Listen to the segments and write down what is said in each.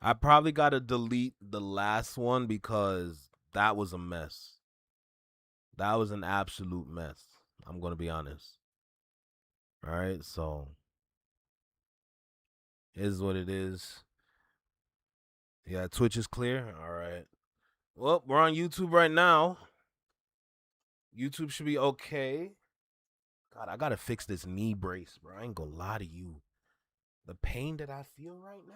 I probably got to delete the last one because that was a mess. That was an absolute mess. I'm going to be honest. All right, so is what it is. Yeah, Twitch is clear. All right. Well, we're on YouTube right now. YouTube should be okay. God, I got to fix this knee brace, bro. I ain't going to lie to you. The pain that I feel right now.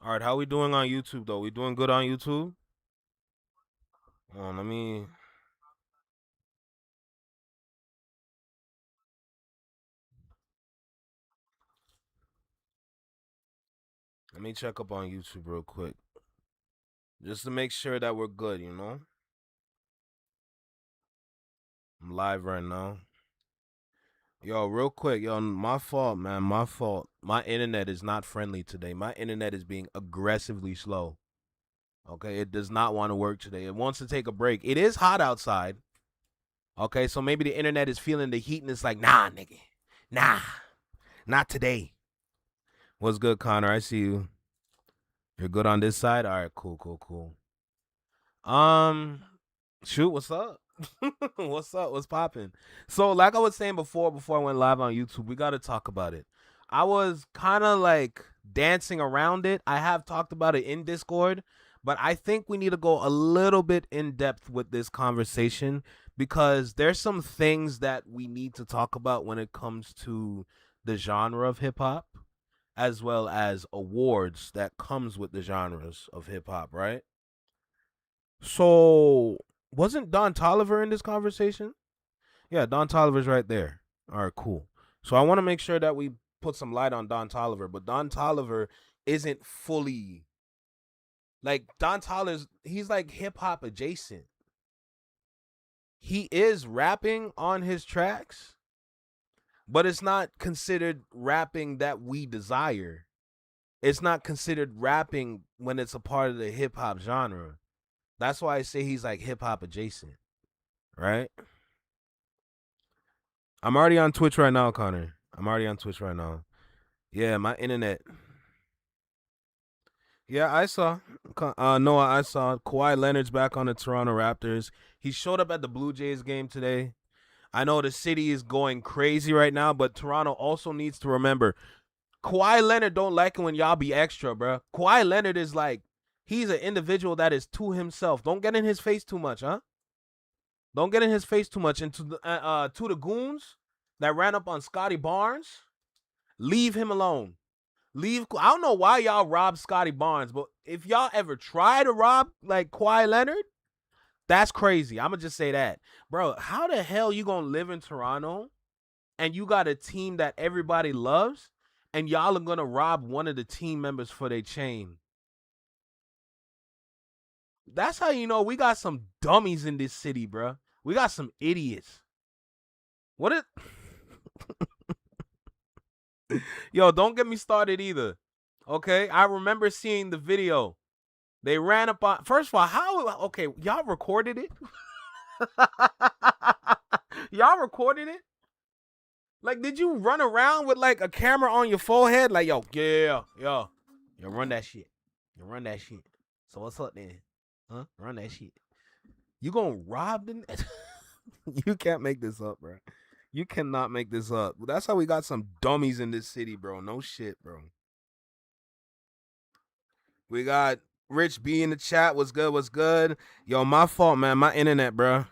All right, how we doing on YouTube though? We doing good on YouTube? Let me check up on YouTube real quick. Just to make sure that we're good, you know? I'm live right now. Yo, real quick, yo, my fault, man. My fault. My internet is not friendly today. My internet is being aggressively slow. Okay, it does not want to work today. It wants to take a break. It is hot outside. Okay, so maybe the internet is feeling the heat and it's like, nah, nigga. Nah. Not today. What's good, Connor? I see you. You're good on this side? All right, cool. Shoot, what's up? What's up? What's popping? So, like I was saying before I went live on YouTube, we got to talk about it. I was kind of like dancing around it. I have talked about it in Discord, but I think we need to go a little bit in depth with this conversation because there's some things that we need to talk about when it comes to the genre of hip hop, as well as awards that comes with the genres of hip hop, right? So, wasn't Don Tolliver in this conversation? Yeah, Don Tolliver's right there. All right, cool. So I want to make sure that we put some light on Don Tolliver, but Don Tolliver isn't fully like Don Tolliver's. He's like hip hop adjacent. He is rapping on his tracks, but it's not considered rapping that we desire. It's not considered rapping when it's a part of the hip hop genre. That's why I say he's like hip hop adjacent, right? I'm already on Twitch right now, Connor. I'm already on Twitch right now. Yeah, my internet. Yeah, I saw. Noah, I saw Kawhi Leonard's back on the Toronto Raptors. He showed up at the Blue Jays game today. I know the city is going crazy right now, but Toronto also needs to remember Kawhi Leonard don't like it when y'all be extra, bro. Kawhi Leonard is like he's an individual that is to himself. Don't get in his face too much, huh? Don't get in his face too much. And to the goons that ran up on Scotty Barnes, leave him alone. I don't know why y'all robbed Scotty Barnes, but if y'all ever try to rob like Kawhi Leonard, that's crazy. I'ma just say that. Bro, how the hell you gonna live in Toronto and you got a team that everybody loves and y'all are gonna rob one of the team members for their chain? That's how you know we got some dummies in this city, bro. We got some idiots. What it Yo, don't get me started either. Okay? I remember seeing the video. They ran up on. First of all, how? Okay, y'all recorded it. Y'all recorded it. Like, did you run around with like a camera on your forehead? Like, yo, run that shit. You run that shit. So what's up then? Huh? Run that shit. You gonna rob them? You can't make this up, bro. You cannot make this up. That's how we got some dummies in this city, bro. No shit, bro. We got Rich B in the chat. What's good? What's good? Yo, my fault, man. My internet, bro.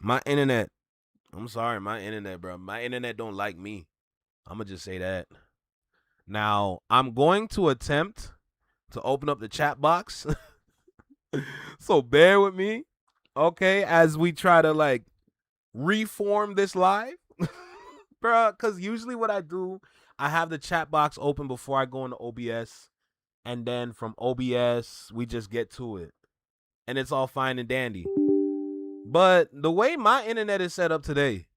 My internet. I'm sorry, my internet, bro. My internet don't like me. I'm gonna just say that. Now, I'm going to attempt to open up the chat box. So bear with me, okay, as we try to like reform this live. Bro, because usually what I do, I have the chat box open before I go into OBS. And then from OBS, we just get to it. And it's all fine and dandy. But the way my internet is set up today,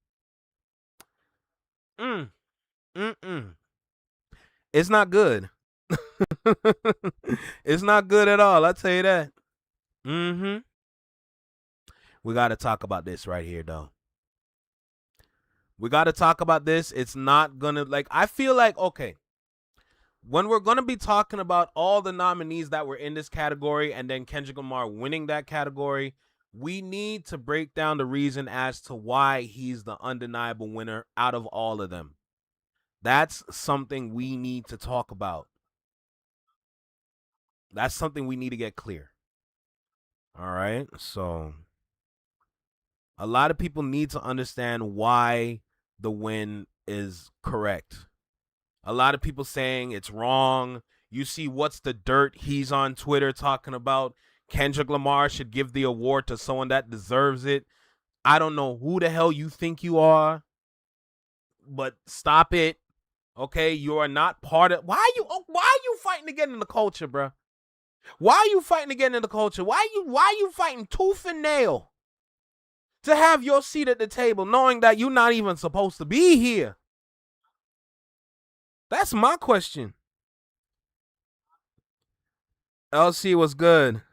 it's not good. It's not good at all. I'll tell you that. Mm-hmm. We got to talk about this right here, though. We got to talk about this. It's not going to, like, I feel like, okay, when we're going to be talking about all the nominees that were in this category and then Kendrick Lamar winning that category, we need to break down the reason as to why he's the undeniable winner out of all of them. That's something we need to talk about. That's something we need to get clear. All right. So a lot of people need to understand why the win is correct. A lot of people saying it's wrong. You see What's the Dirt? He's on Twitter talking about Kendrick Lamar should give the award to someone that deserves it. I don't know who the hell you think you are, but stop it. Okay, you are not part of. Why are you fighting to get in the culture, bro? Why are you fighting to get in the culture? Why are you fighting tooth and nail to have your seat at the table, knowing that you're not even supposed to be here? That's my question. LC was good.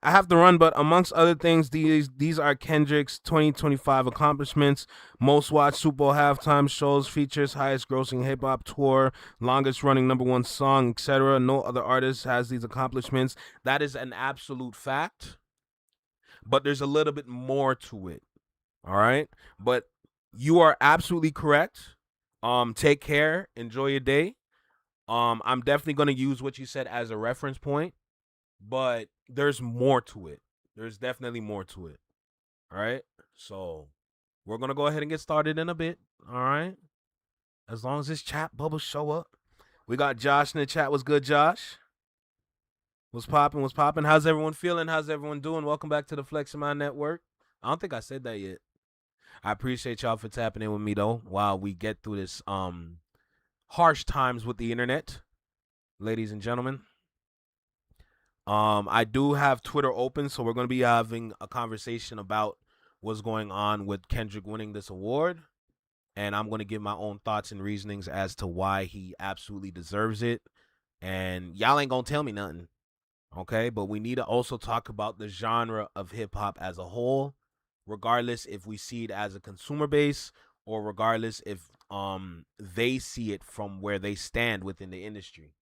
I have to run, but amongst other things, these are Kendrick's 2025 accomplishments: most watched Super Bowl halftime shows, features, highest grossing hip hop tour, longest running #1 song, etc. No other artist has these accomplishments. That is an absolute fact, but there's a little bit more to it. All right, but you are absolutely correct. Take care, enjoy your day. I'm definitely going to use what you said as a reference point, but there's more to it. There's definitely more to it. All right. So we're going to go ahead and get started in a bit. All right. As long as this chat bubbles show up. We got Josh in the chat. What's good, Josh? What's popping? What's popping? How's everyone feeling? How's everyone doing? Welcome back to the Flex of My Network. I don't think I said that yet. I appreciate y'all for tapping in with me, though, while we get through this harsh times with the internet, ladies and gentlemen. I do have Twitter open, so we're going to be having a conversation about what's going on with Kendrick winning this award, and I'm going to give my own thoughts and reasonings as to why he absolutely deserves it, and y'all ain't going to tell me nothing, okay? But we need to also talk about the genre of hip-hop as a whole, regardless if we see it as a consumer base or regardless if they see it from where they stand within the industry.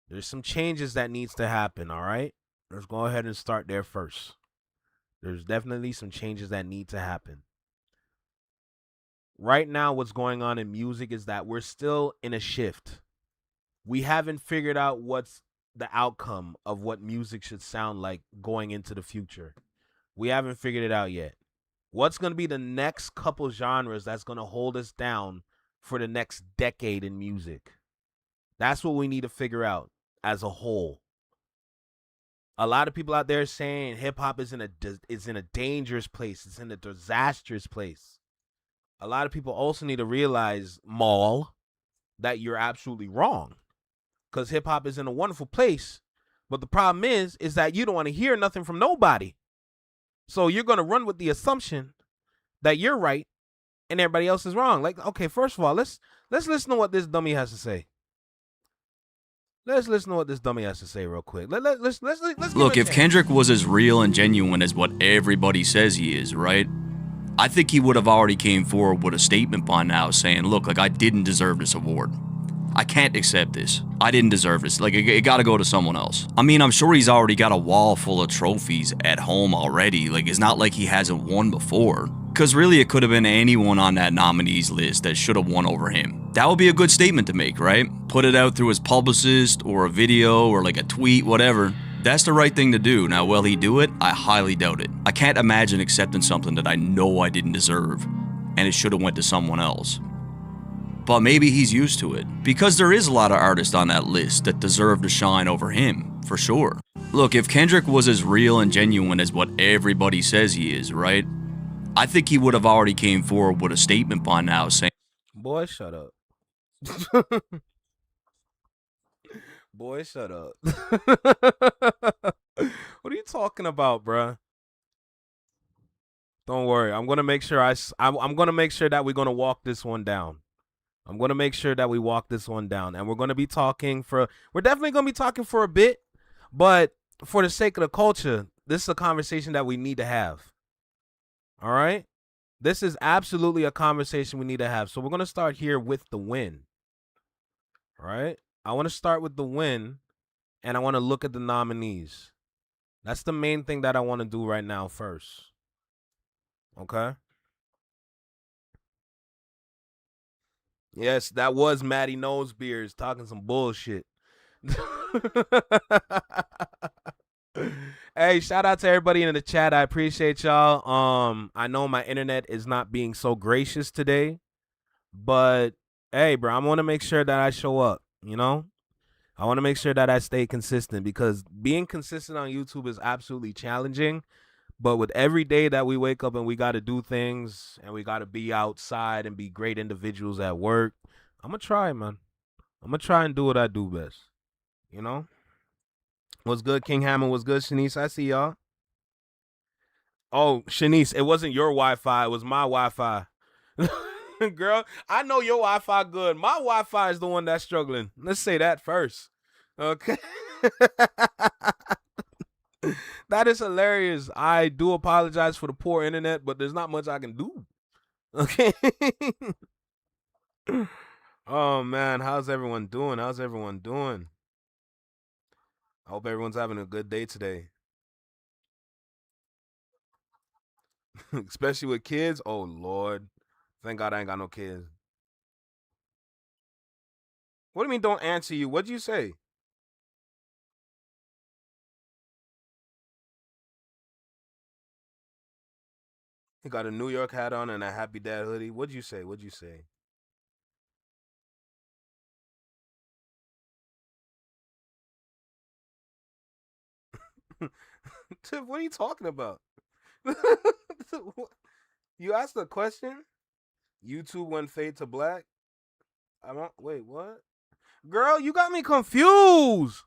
There's some changes that needs to happen, all right? Let's go ahead and start there first. There's definitely some changes that need to happen. Right now, what's going on in music is that we're still in a shift. We haven't figured out what's the outcome of what music should sound like going into the future. We haven't figured it out yet. What's going to be the next couple genres that's going to hold us down for the next decade in music? That's what we need to figure out as a whole. A lot of people out there saying hip hop is in a dangerous place. It's in a disastrous place. A lot of people also need to realize, Maul, that you're absolutely wrong. Because hip hop is in a wonderful place. But the problem is that you don't want to hear nothing from nobody. So you're going to run with the assumption that you're right and everybody else is wrong. Like, okay, first of all, let's listen to what this dummy has to say. Let's listen to what this dummy has to say real quick. Let's Look, if Kendrick was as real and genuine as what everybody says he is, right? I think he would have already came forward with a statement by now saying, look, like, I didn't deserve this award. I can't accept this. I didn't deserve this. Like, it got to go to someone else. I mean, I'm sure he's already got a wall full of trophies at home already. Like, it's not like he hasn't won before. Because really, it could have been anyone on that nominees list that should have won over him. That would be a good statement to make, right? Put it out through his publicist or a video or like a tweet, whatever. That's the right thing to do. Now, will he do it? I highly doubt it. I can't imagine accepting something that I know I didn't deserve and it should have went to someone else. But maybe he's used to it, because there is a lot of artists on that list that deserve to shine over him, for sure. Look, if Kendrick was as real and genuine as what everybody says he is, right? I think he would have already came forward with a statement by now saying, boy, shut up. Boy, shut up. What are you talking about, bruh? Don't worry. I'm gonna make sure I'm gonna make sure that we're gonna walk this one down. I'm going to make sure that we walk this one down. And we're going to be talking we're definitely going to be talking for a bit. But for the sake of the culture, this is a conversation that we need to have. All right? This is absolutely a conversation we need to have. So we're going to start here with the win. All right? I want to start with the win, and I want to look at the nominees. That's the main thing that I want to do right now first. Okay? Yes, that was Matty Nosebeards talking some bullshit. Hey, shout out to everybody in the chat. I appreciate y'all. I know my internet is not being so gracious today, but hey, bro, I want to make sure that I show up, you know? I want to make sure that I stay consistent, because being consistent on YouTube is absolutely challenging. But with every day that we wake up and we got to do things and we got to be outside and be great individuals at work, I'm going to try, man. I'm going to try and do what I do best, you know? What's good, King Hammer? What's good, Shanice? I see y'all. Oh, Shanice, it wasn't your Wi-Fi. It was my Wi-Fi. Girl, I know your Wi-Fi good. My Wi-Fi is the one that's struggling. Let's say that first. Okay. That is hilarious. I do apologize for the poor internet, but there's not much I can do. Okay. Oh, man. How's everyone doing? I hope everyone's having a good day today. Especially with kids. Oh, Lord. Thank God I ain't got no kids. What do you mean don't answer you? What'd you say? He got a New York hat on and a Happy Dad hoodie. What'd you say? Tiff, what are you talking about? You asked a question? YouTube went fade to black? Wait, what? Girl, you got me confused.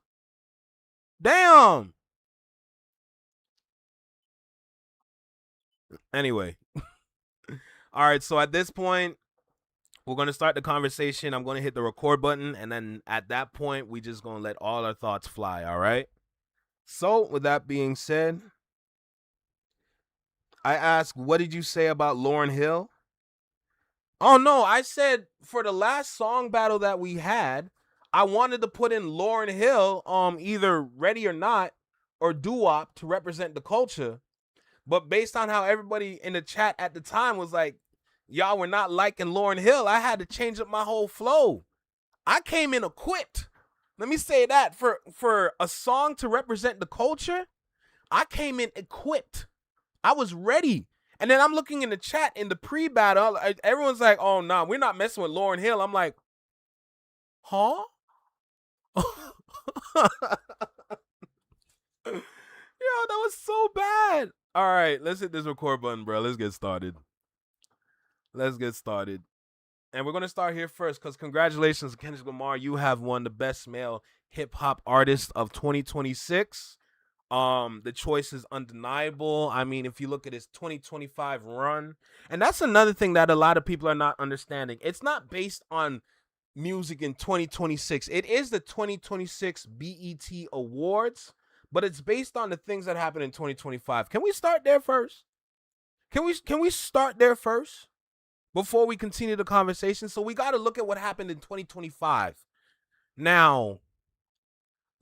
Damn. Anyway. All right, so at this point, we're going to start the conversation. I'm going to hit the record button, and then at that point, we just going to let all our thoughts fly, all right? So, with that being said, I asked, what did you say about Lauryn Hill? Oh, no, I said for the last song battle that we had, I wanted to put in Lauryn Hill, either Ready or Not or Doo-Wop to represent the culture. But based on how everybody in the chat at the time was like, y'all were not liking Lauryn Hill, I had to change up my whole flow. I came in equipped. Let me say that. For a song to represent the culture, I came in equipped. I was ready. And then I'm looking in the chat in the pre-battle. Everyone's like, oh, no, we're not messing with Lauryn Hill. I'm like, huh? Yo, that was so bad. All right, let's hit this record button, bro. Let's get started. And we're going to start here first, because congratulations to Kendrick Lamar. You have won the Best Male Hip Hop Artist of 2026. The choice is undeniable. I mean, if you look at his 2025 run, and that's another thing that a lot of people are not understanding. It's not based on music in 2026. It is the 2026 BET Awards, but it's based on the things that happened in 2025. Can we start there first? Can we start there first before we continue the conversation? So we got to look at what happened in 2025. Now,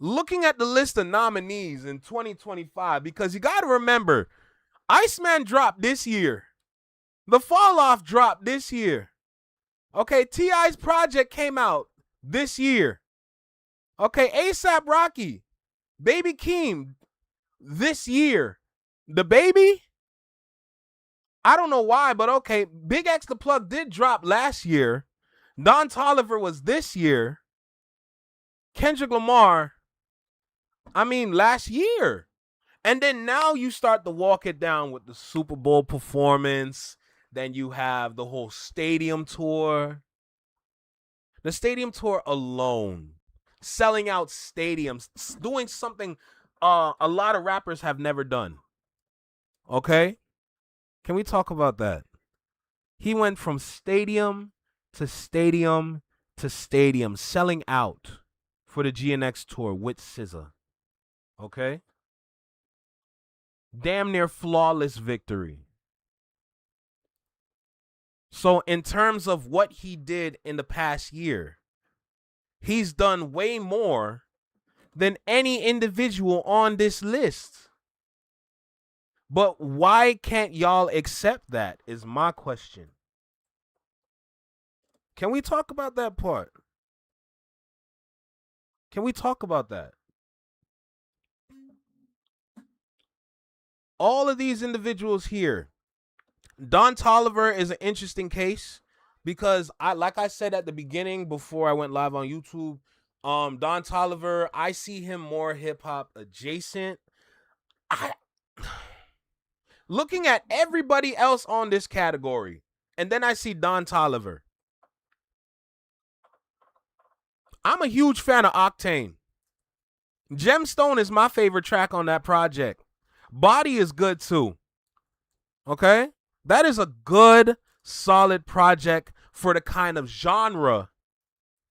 looking at the list of nominees in 2025, because you got to remember, Iceman dropped this year. The Fall Off dropped this year. Okay, T.I.'s project came out this year. Okay, A$AP Rocky, Baby Keem, this year. The Baby, I don't know why, but okay, Big X The Plug did drop last year. Don Toliver was this year. Kendrick Lamar, I mean, last year. And then now you start to walk it down with the Super Bowl performance. Then you have the whole stadium tour. The stadium tour alone, selling out stadiums, doing something a lot of rappers have never done. Okay? Can we talk about that? He went from stadium to stadium to stadium, selling out for the gnxtour with SZA. Okay? Damn near flawless victory. So in terms of what he did in the past year, he's done way more than any individual on this list. But why can't y'all accept that is my question. Can we talk about that part? Can we talk about that? All of these individuals here, Don Toliver is an interesting case because like I said at the beginning before I went live on YouTube, Don Toliver, I see him more hip hop adjacent. Looking at everybody else on this category, and then I see Don Toliver. I'm a huge fan of Octane. Gemstone is my favorite track on that project. Body is good too. Okay? That is a good, solid project for the kind of genre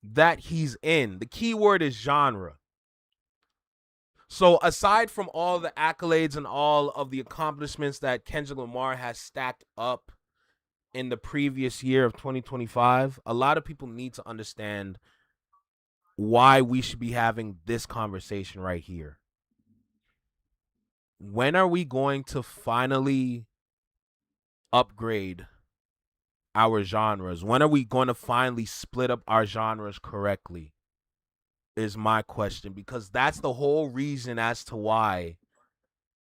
that he's in. The key word is genre. So aside from all the accolades and all of the accomplishments that Kendrick Lamar has stacked up in the previous year of 2025, a lot of people need to understand why we should be having this conversation right here. When are we going to finally upgrade our genres? When are we going to finally split up our genres correctly? Is my question, because that's the whole reason as to why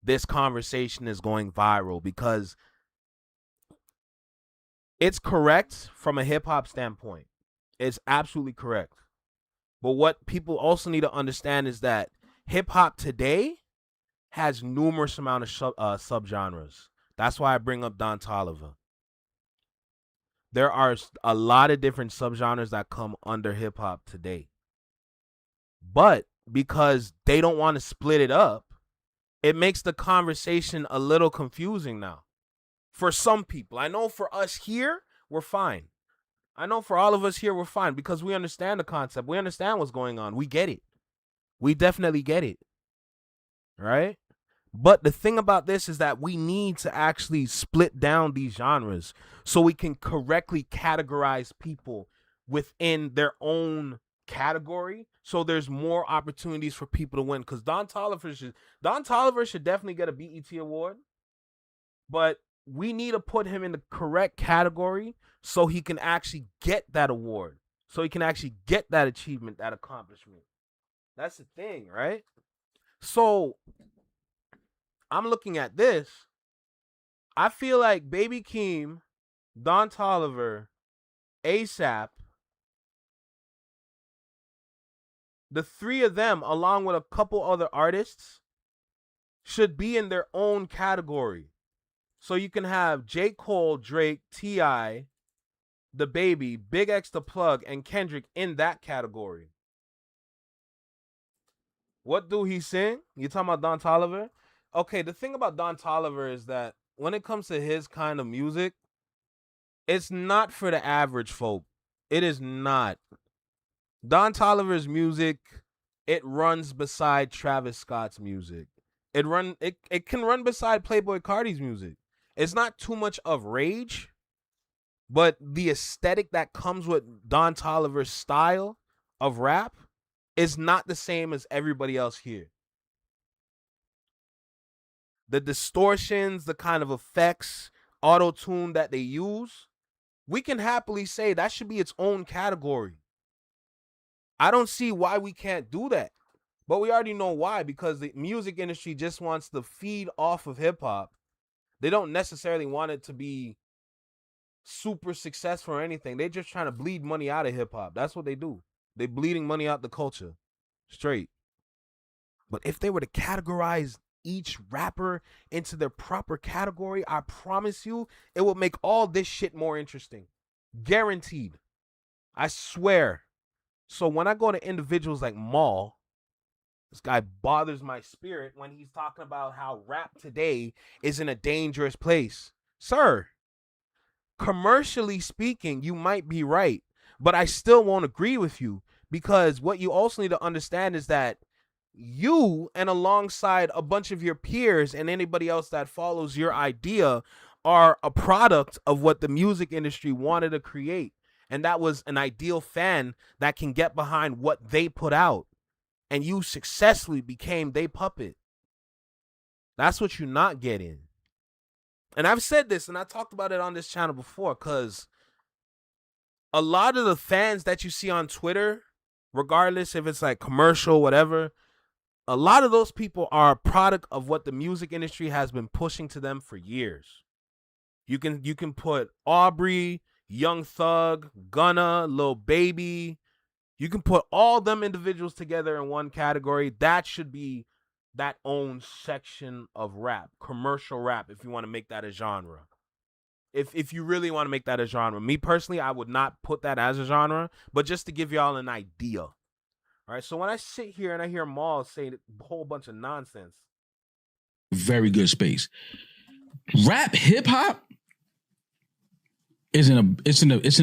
this conversation is going viral, because it's correct from a hip hop standpoint. It's absolutely correct. But what people also need to understand is that hip hop today has numerous amount of subgenres. That's why I bring up Don Toliver. There are a lot of different subgenres that come under hip hop today. But because they don't want to split it up, it makes the conversation a little confusing now. For some people. I know for us here, we're fine. I know for all of us here, we're fine because we understand the concept. We understand what's going on. We get it. We definitely get it. Right? But the thing about this is that we need to actually split down these genres so we can correctly categorize people within their own category, so there's more opportunities for people to win. Because Don Toliver should definitely get a BET award, but we need to put him in the correct category so he can actually get that award, so he can actually get that achievement, that accomplishment. That's the thing, right? So I'm looking at this. I feel like Baby Keem, Don Toliver, ASAP, the three of them, along with a couple other artists, should be in their own category. So you can have J. Cole, Drake, T.I., The Baby, Big X The Plug, and Kendrick in that category. What do he sing? You talking about Don Toliver? Okay, the thing about Don Toliver is that when it comes to his kind of music, it's not for the average folk. It is not. Don Toliver's music, it runs beside Travis Scott's music. It can run beside Playboi Carti's music. It's not too much of rage, but the aesthetic that comes with Don Toliver's style of rap is not the same as everybody else here. The distortions, the kind of effects, auto-tune that they use, we can happily say that should be its own category. I don't see why we can't do that. But we already know why, because the music industry just wants to feed off of hip-hop. They don't necessarily want it to be super successful or anything. They're just trying to bleed money out of hip-hop. That's what they do. They're bleeding money out the culture. Straight. But if they were to categorize each rapper into their proper category, I promise you, it would make all this shit more interesting. Guaranteed. I swear. So when I go to individuals like Maul, this guy bothers my spirit when he's talking about how rap today is in a dangerous place. Sir, commercially speaking, you might be right, but I still won't agree with you, because what you also need to understand is that you, and alongside a bunch of your peers and anybody else that follows your idea, are a product of what the music industry wanted to create. And that was an ideal fan that can get behind what they put out. And you successfully became they puppet. That's what you're not getting. And I've said this, and I talked about it on this channel before, because a lot of the fans that you see on Twitter, regardless if it's like commercial, whatever, a lot of those people are a product of what the music industry has been pushing to them for years. You can put Aubrey, Young Thug, Gunna, Lil Baby. You can put all them individuals together in one category. That should be that own section of rap, commercial rap, if you want to make that a genre. If you really want to make that a genre. Me personally, I would not put that as a genre, but just to give y'all an idea. All right, so when I sit here and I hear Maul say a whole bunch of nonsense. Very good space. Rap hip hop is in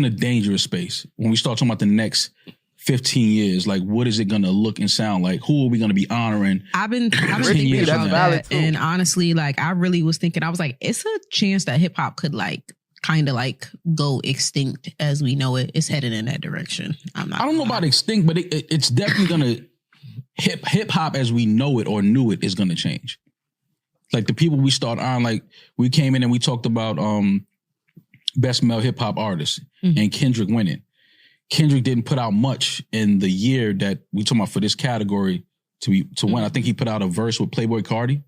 a dangerous space. When we start talking about the next 15 years, like what is it gonna look and sound like? Who are we gonna be honoring? I've been thinking about valid that, too. and honestly, like I really was thinking, I was like, it's a chance that hip hop could like kind of like go extinct as we know it. It's headed in that direction. I don't know about extinct, but it's definitely gonna hip hop as we know it or knew it is gonna change. Like the people we start on, like we came in and we talked about best male hip hop artist and Kendrick winning. Kendrick didn't put out much in the year that we talking about for this category to win. I think he put out a verse with Playboi Carti,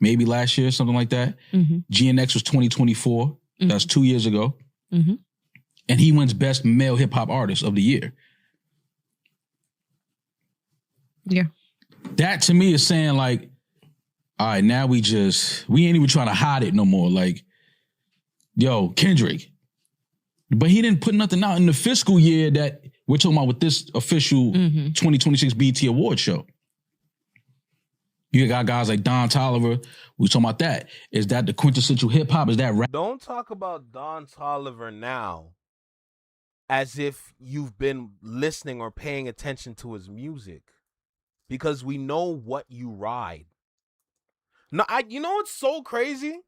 maybe last year, something like that. GNX was 2024. That's 2 years ago. And he wins best male hip hop artist of the year. Yeah. That to me is saying like, all right, now we ain't even trying to hide it no more. Like, yo, Kendrick. But he didn't put nothing out in the fiscal year that we're talking about with this official 2026 BET Award show. You got guys like Don Toliver. We talking about that. Is that the quintessential hip hop? Is that rap? Don't talk about Don Toliver now as if you've been listening or paying attention to his music, because we know what you ride. No, you know what's so crazy?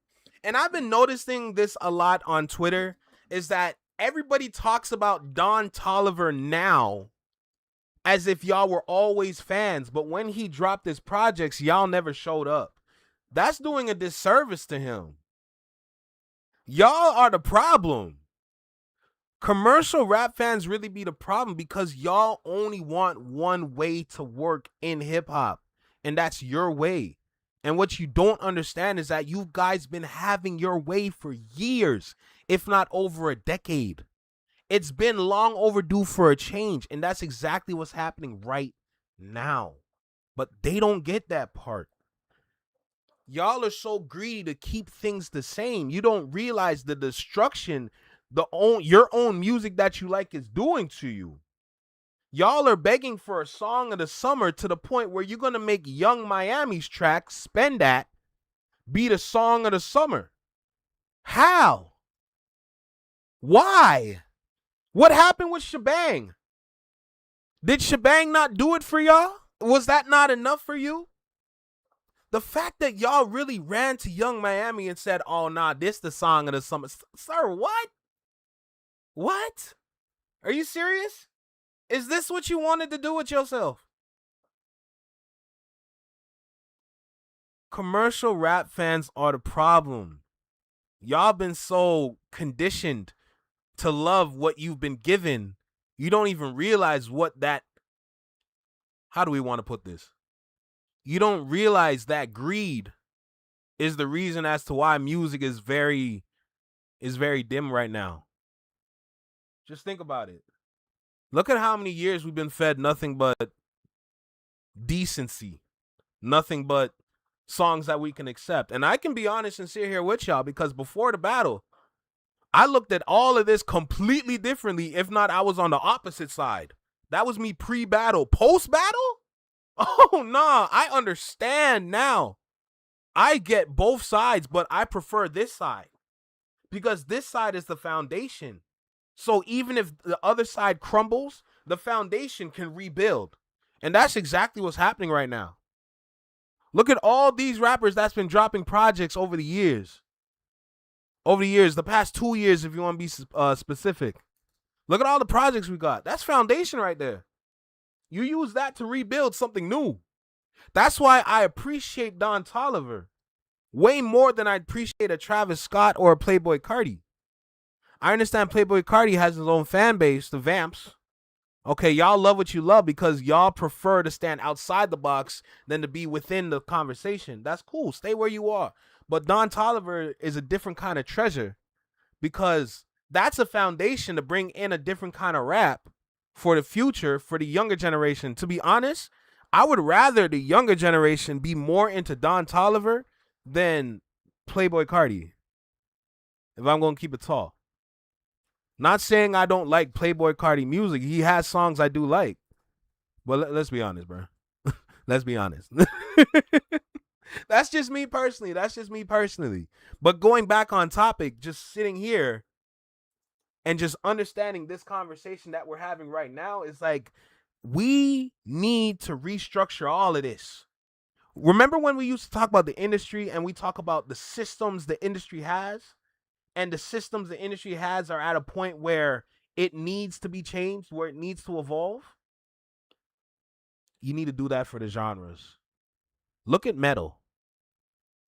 And I've been noticing this a lot on Twitter, is that everybody talks about Don Toliver now as if y'all were always fans, but when he dropped his projects, y'all never showed up. That's doing a disservice to him. Y'all are the problem. Commercial rap fans really be the problem, because y'all only want one way to work in hip-hop, and that's your way. And what you don't understand is that you guys been having your way for years, if not over a decade. It's been long overdue for a change, and that's exactly what's happening right now. But they don't get that part. Y'all are so greedy to keep things the same. You don't realize the destruction your own music that you like is doing to you. Y'all are begging for a song of the summer to the point where you're going to make Young Miami's track, Spend That, be the song of the summer. How? Why? What happened with Shebang? Did Shebang not do it for y'all? Was that not enough for you? The fact that y'all really ran to Young Miami and said, oh, nah, this the song of the summer. Sir, what? What? Are you serious? Is this what you wanted to do with yourself? Commercial rap fans are the problem. Y'all been so conditioned to love what you've been given, you don't even realize how do we want to put this? You don't realize that greed is the reason as to why music is very dim right now. Just think about it. Look at how many years we've been fed nothing but decency, nothing but songs that we can accept. And I can be honest and sit here with y'all, because before the battle, I looked at all of this completely differently. If not, I was on the opposite side. That was me pre-battle. Post-battle? Oh, nah, I understand now. I get both sides, but I prefer this side, because this side is the foundation. So even if the other side crumbles, the foundation can rebuild. And that's exactly what's happening right now. Look at all these rappers that's been dropping projects over the years. The past 2 years, if you want to be specific. Look at all the projects we got. That's foundation right there. You use that to rebuild something new. That's why I appreciate Don Toliver way more than I appreciate a Travis Scott or a Playboi Carti. I understand Playboi Carti has his own fan base, the Vamps. Okay, y'all love what you love because y'all prefer to stand outside the box than to be within the conversation. That's cool. Stay where you are. But Don Toliver is a different kind of treasure because that's a foundation to bring in a different kind of rap for the future, for the younger generation. To be honest, I would rather the younger generation be more into Don Toliver than Playboi Carti. If I'm going to keep it tall. Not saying I don't like Playboi Carti music. He has songs I do like. But let's be honest, bro. Let's be honest. That's just me personally. But going back on topic, just sitting here and just understanding this conversation that we're having right now is like, we need to restructure all of this. Remember when we used to talk about the industry and we talk about the systems the industry has? And the systems the industry has are at a point where it needs to be changed, where it needs to evolve. You need to do that for the genres. Look at metal.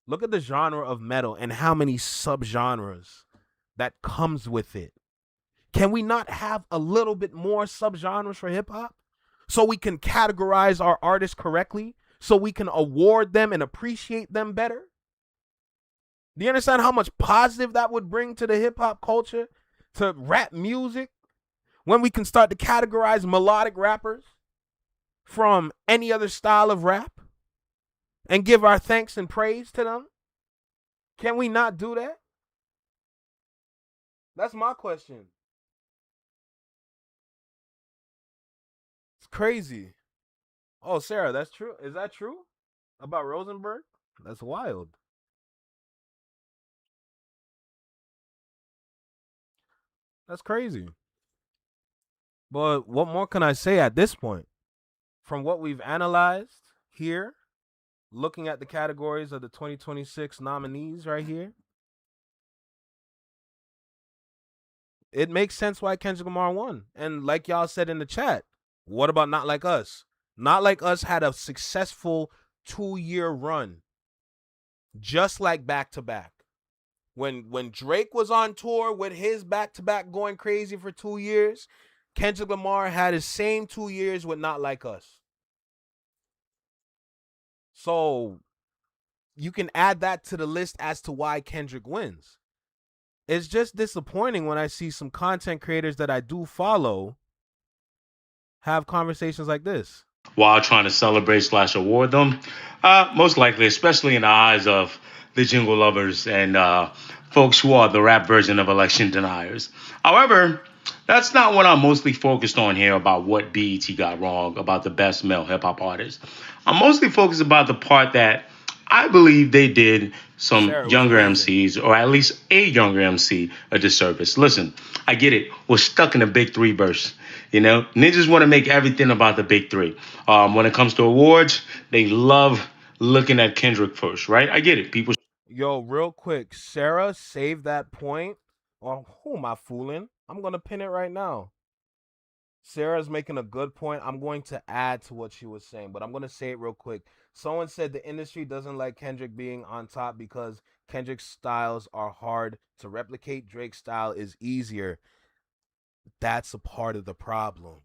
Look at the genre of metal and how many subgenres that comes with it. Can we not have a little bit more subgenres for hip hop so we can categorize our artists correctly, so we can award them and appreciate them better? Do you understand how much positive that would bring to the hip hop culture, to rap music, when we can start to categorize melodic rappers from any other style of rap and give our thanks and praise to them? Can we not do that? That's my question. It's crazy. Oh, Sarah, that's true. Is that true about Rosenberg? That's wild. That's crazy. But what more can I say at this point? From what we've analyzed here, looking at the categories of the 2026 nominees right here, it makes sense why Kendrick Lamar won. And like y'all said in the chat, what about Not Like Us? Not Like Us had a successful 2-year run, just like Back to Back. When Drake was on tour with his back-to-back going crazy for 2 years, Kendrick Lamar had his same 2 years with Not Like Us. So you can add that to the list as to why Kendrick wins. It's just disappointing when I see some content creators that I do follow have conversations like this. While trying to celebrate/award them, most likely, especially in the eyes of the jingle lovers and folks who are the rap version of election deniers. However, that's not what I'm mostly focused on here about what BET got wrong about the best male hip hop artist. I'm mostly focused about the part that I believe they did some younger MCs, or at least a younger MC, a disservice. Listen, I get it. We're stuck in a big three verse. You know, ninjas want to make everything about the big three. When it comes to awards, they love looking at Kendrick first, right? I get it. People. Yo, real quick, Sarah, save that point. Or who am I fooling? I'm going to pin it right now. Sarah's making a good point. I'm going to add to what she was saying, but I'm going to say it real quick. Someone said the industry doesn't like Kendrick being on top because Kendrick's styles are hard to replicate. Drake's style is easier. That's a part of the problem.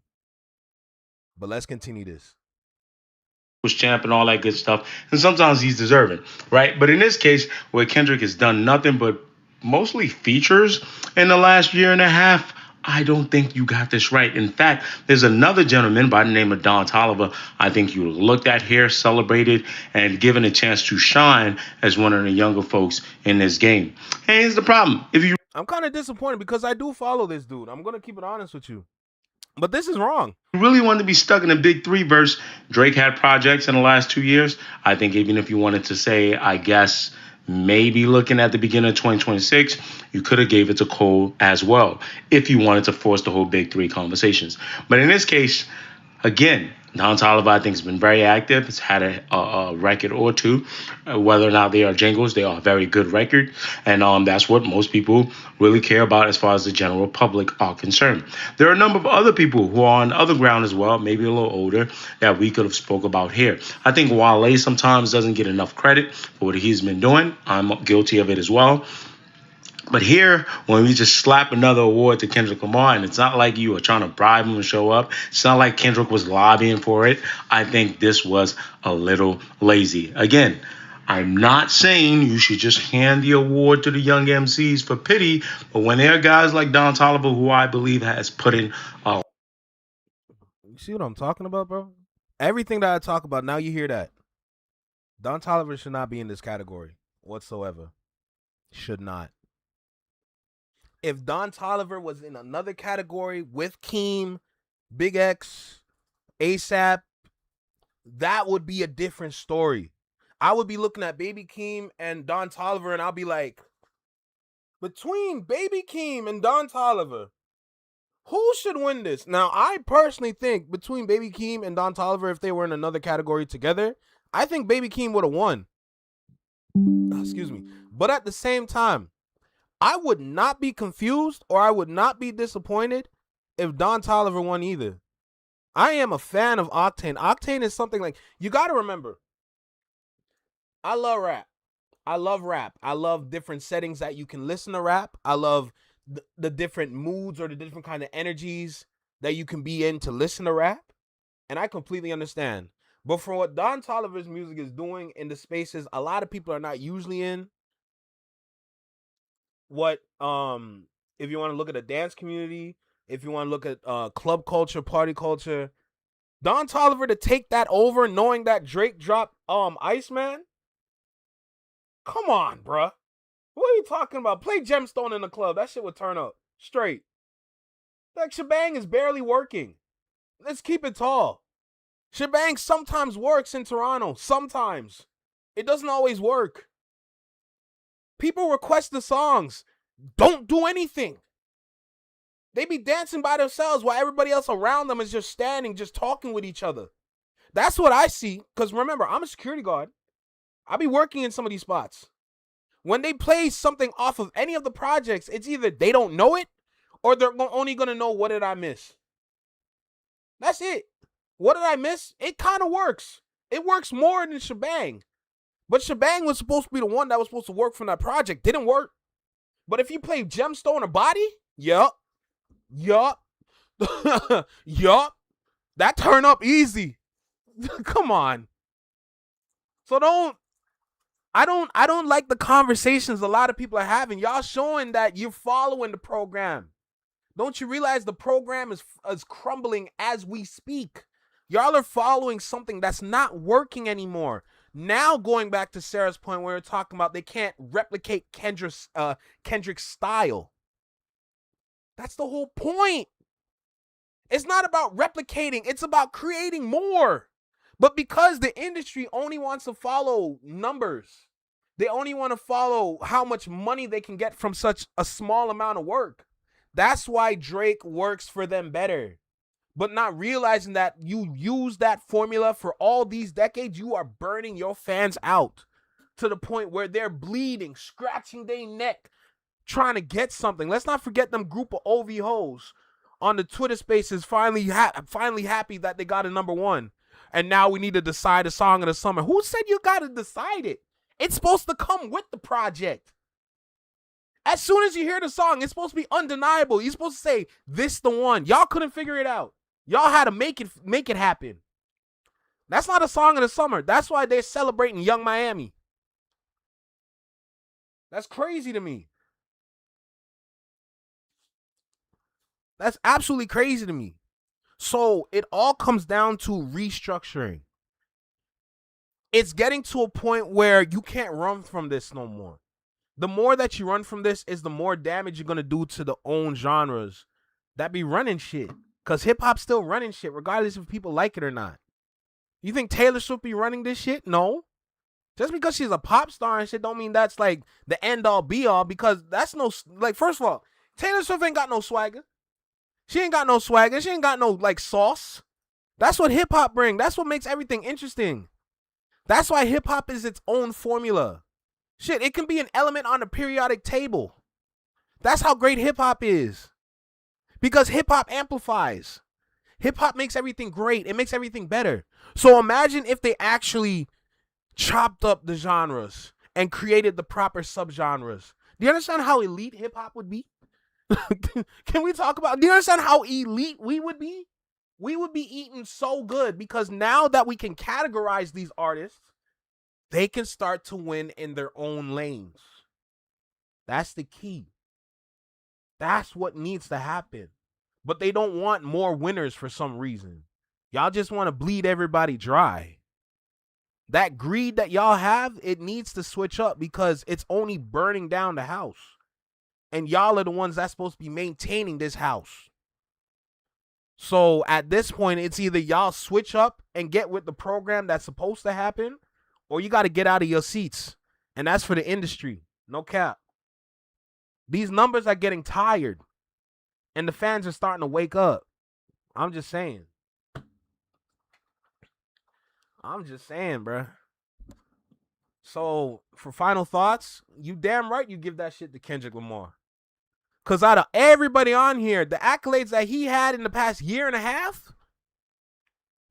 But let's continue this. Was champ and all that good stuff, and sometimes he's deserving, right? But in this case, where Kendrick has done nothing but mostly features in the last year and a half, I don't think you got this right. In fact, there's another gentleman by the name of Don Toliver I think you looked at here, celebrated, and given a chance to shine as one of the younger folks in this game. And here's the problem. I'm kind of disappointed because I do follow this dude. I'm going to keep it honest with you. But this is wrong. You really wanted to be stuck in a big three verse. Drake had projects in the last 2 years. I think even if you wanted to say, I guess, maybe looking at the beginning of 2026, you could have gave it to Cole as well if you wanted to force the whole big three conversations. But in this case, again, Don Toliver, I think, has been very active. It's had a record or two. Whether or not they are jingles, they are a very good record. And that's what most people really care about as far as the general public are concerned. There are a number of other people who are on other ground as well, maybe a little older, that we could have spoke about here. I think Wale sometimes doesn't get enough credit for what he's been doing. I'm guilty of it as well. But here, when we just slap another award to Kendrick Lamar, and it's not like you are trying to bribe him to show up, it's not like Kendrick was lobbying for it, I think this was a little lazy. Again, I'm not saying you should just hand the award to the young MCs for pity, but when there are guys like Don Toliver, who I believe has put in a... You see what I'm talking about, bro? Everything that I talk about, now you hear that. Don Toliver should not be in this category whatsoever. Should not. If Don Toliver was in another category with Keem, Big X, ASAP, that would be a different story. I would be looking at Baby Keem and Don Toliver, and I'll be like, between Baby Keem and Don Toliver, who should win this? Now, I personally think between Baby Keem and Don Toliver, if they were in another category together, I think Baby Keem would have won. Excuse me. But at the same time, I would not be confused or I would not be disappointed if Don Toliver won either. I am a fan of Octane. Octane is something like, you got to remember, I love rap. I love rap. I love different settings that you can listen to rap. I love the different moods or the different kind of energies that you can be in to listen to rap. And I completely understand. But for what Don Toliver's music is doing in the spaces a lot of people are not usually in, what if you want to look at a dance community, if you want to look at club culture, party culture, Don Toliver to take that over, knowing that Drake dropped Iceman. Come on, bruh. What are you talking about? Play Gemstone in the club. That shit would turn up straight. Like, Shebang is barely working. Let's keep it tall. Shebang sometimes works in Toronto. Sometimes. It doesn't always work. People request the songs. Don't do anything. They be dancing by themselves while everybody else around them is just standing, just talking with each other. That's what I see. Because remember, I'm a security guard. I be working in some of these spots. When they play something off of any of the projects, it's either they don't know it or they're only going to know what did I miss. That's it. What did I miss? It kind of works. It works more than Shebang. But Shebang was supposed to be the one that was supposed to work from that project. Didn't work. But if you play Gemstone or Body, yup. Yup. That turn up easy. Come on. So I don't like the conversations a lot of people are having. Y'all showing that you're following the program. Don't you realize the program is crumbling as we speak? Y'all are following something that's not working anymore. Now, going back to Sarah's point where we're talking about they can't replicate Kendrick's style. That's the whole point. It's not about replicating. It's about creating more. But because the industry only wants to follow numbers, they only want to follow how much money they can get from such a small amount of work. That's why Drake works for them better. But not realizing that you use that formula for all these decades, you are burning your fans out to the point where they're bleeding, scratching their neck, trying to get something. Let's not forget them group of OV hoes on the Twitter spaces finally happy that they got a number one. And now we need to decide a song of the summer. Who said you got to decide it? It's supposed to come with the project. As soon as you hear the song, it's supposed to be undeniable. You're supposed to say, this the one. Y'all couldn't figure it out. Y'all had to make it happen. That's not a song of the summer. That's why they're celebrating Young Miami. That's crazy to me. That's absolutely crazy to me. So it all comes down to restructuring. It's getting to a point where you can't run from this no more. The more that you run from this is the more damage you're going to do to the own genres that be running shit. Because hip-hop's still running shit, regardless if people like it or not. You think Taylor Swift be running this shit? No. Just because she's a pop star and shit don't mean that's like the end all be all, because that's no, like, first of all, Taylor Swift ain't got no swagger. She ain't got no swagger. She ain't got no like sauce. That's what hip hop bring. That's what makes everything interesting. That's why hip hop is its own formula. Shit, it can be an element on a periodic table. That's how great hip hop is. Because hip hop amplifies. Hip hop makes everything great. It makes everything better. So imagine if they actually chopped up the genres and created the proper subgenres. Do you understand how elite hip hop would be? Can we talk about, do you understand how elite we would be? We would be eating so good, because now that we can categorize these artists, they can start to win in their own lanes. That's the key. That's what needs to happen. But they don't want more winners for some reason. Y'all just want to bleed everybody dry. That greed that y'all have, it needs to switch up, because it's only burning down the house. And y'all are the ones that's supposed to be maintaining this house. So at this point, it's either y'all switch up and get with the program that's supposed to happen, or you got to get out of your seats. And that's for the industry. No cap. These numbers are getting tired, and the fans are starting to wake up. I'm just saying. Bruh. So, for final thoughts, you damn right you give that shit to Kendrick Lamar. Because out of everybody on here, the accolades that he had in the past year and a half,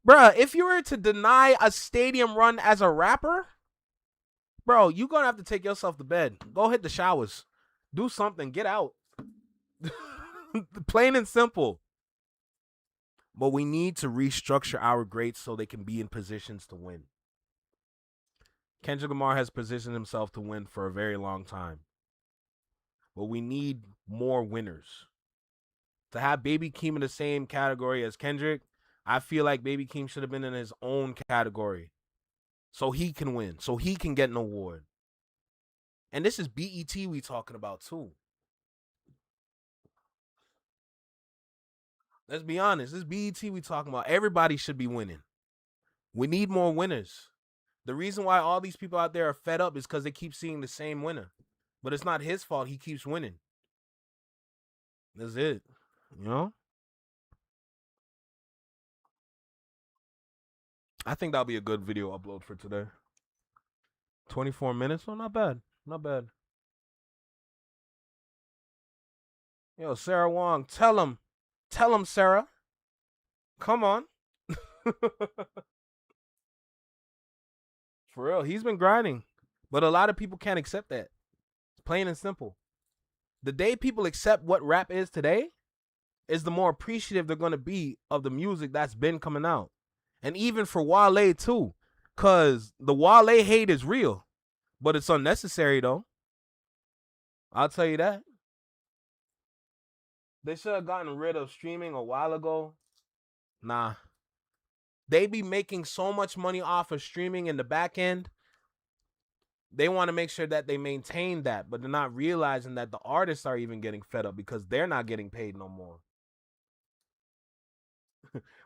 bruh, if you were to deny a stadium run as a rapper, bro, you're going to have to take yourself to bed. Go hit the showers. Do something. Get out. Plain and simple. But we need to restructure our greats so they can be in positions to win. Kendrick Lamar has positioned himself to win for a very long time. But we need more winners. To have Baby Keem in the same category as Kendrick, I feel like Baby Keem should have been in his own category. So he can win. So he can get an award. And this is BET we talking about too. Let's be honest. This BET we talking about. Everybody should be winning. We need more winners. The reason why all these people out there are fed up is because they keep seeing the same winner. But it's not his fault. He keeps winning. That's it. You know? I think that'll be a good video upload for today. 24 minutes? Oh, not bad. Not bad. Yo, Sarah Wong, tell him. Tell him, Sarah. Come on. For real, he's been grinding. But a lot of people can't accept that. Plain and simple. The day people accept what rap is today is the more appreciative they're going to be of the music that's been coming out. And even for Wale too. Because the Wale hate is real. But it's unnecessary though. I'll tell you that. They should have gotten rid of streaming a while ago. Nah. They be making so much money off of streaming in the back end. They want to make sure that they maintain that, but they're not realizing that the artists are even getting fed up because they're not getting paid no more.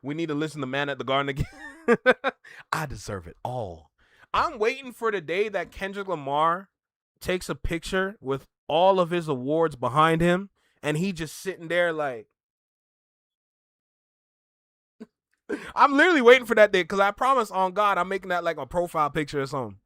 We need to listen to Man at the Garden again. I deserve it all. I'm waiting for the day that Kendrick Lamar takes a picture with all of his awards behind him and he just sitting there like, I'm literally waiting for that day because I promise on God I'm making that like a profile picture or something.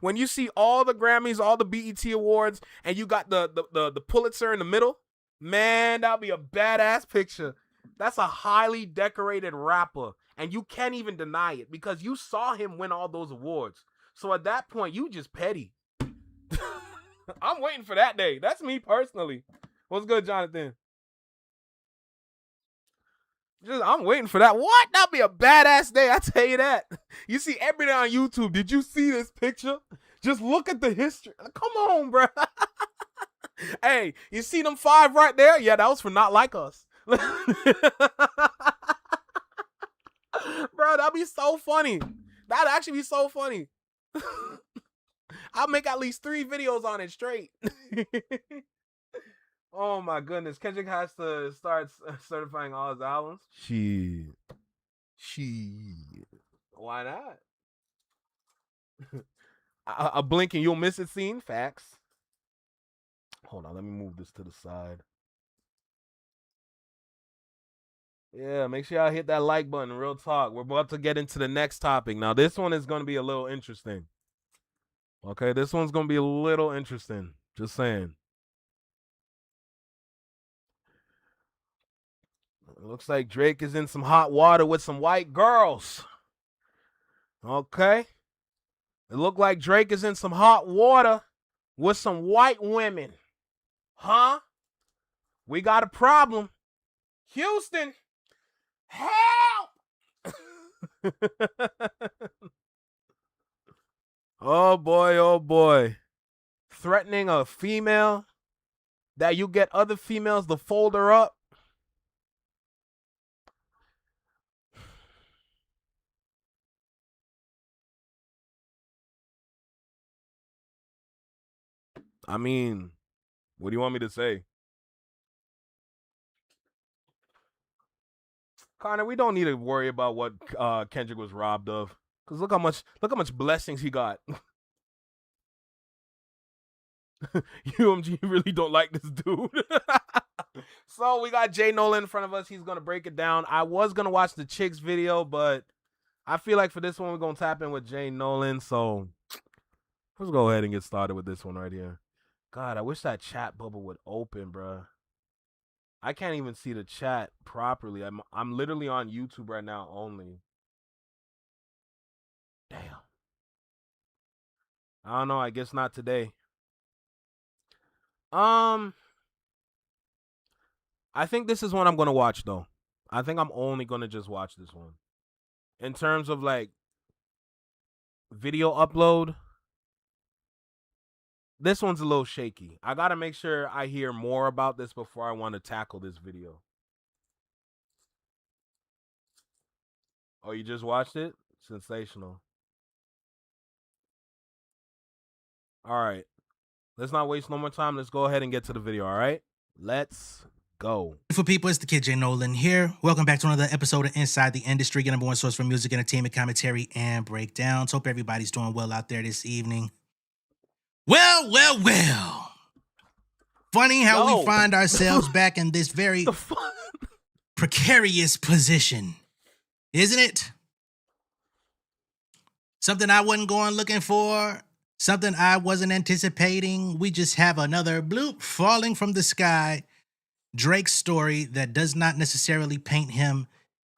When you see all the Grammys, all the BET awards, and you got the Pulitzer in the middle, man, that'll be a badass picture. That's a highly decorated rapper, and you can't even deny it because you saw him win all those awards. So at that point, you just petty. I'm waiting for that day. That's me personally. What's good, Jonathan? I'm waiting for that. What? That'll be a badass day. I tell you that. You see every day on YouTube. Did you see this picture? Just look at the history. Come on, bro. Hey, you see them 5 right there? Yeah, that was for Not Like Us. Bro, that'd be so funny. That'd actually be so funny. I'll make at least 3 videos on it straight. Oh my goodness. Kendrick has to start certifying all his albums. Shit. Why not? A blink and you'll miss it scene. Facts. Hold on, let me move this to the side. Yeah, make sure y'all hit that like button. Real talk. We're about to get into the next topic. Now, this one is going to be a little interesting. Okay, this one's going to be a little interesting. Just saying. It looks like Drake is in some hot water with some white girls. Okay. It looked like Drake is in some hot water with some white women. Huh? We got a problem. Houston, help! Oh boy, oh boy. Threatening a female that you get other females to fold her up. I mean, what do you want me to say? Connor, we don't need to worry about what Kendrick was robbed of. Cause look how much blessings he got. UMG really don't like this dude. So we got Jay Nolan in front of us. He's gonna break it down. I was gonna watch the Chicks video, but I feel like for this one we're gonna tap in with Jay Nolan. So let's go ahead and get started with this one right here. God, I wish that chat bubble would open, bruh. I can't even see the chat properly. I'm literally on YouTube right now only. Damn. I don't know. I guess not today. I think this is one I'm gonna watch though. I think I'm only gonna just watch this one. In terms of like video upload, this one's a little shaky. I gotta make sure I hear more about this before I want to tackle this video. Oh, you just watched it? Sensational. All right. Let's not waste no more time. Let's go ahead and get to the video, all right? Let's go. For people, it's the kid Jay Nolan here. Welcome back to another episode of Inside the Industry, your number one source for music, entertainment, commentary, and breakdowns. Hope everybody's doing well out there this evening. Well. Funny how we find ourselves back in this very precarious position, isn't it? Something I wasn't going looking for, something I wasn't anticipating. We just have another bloop falling from the sky. Drake's story that does not necessarily paint him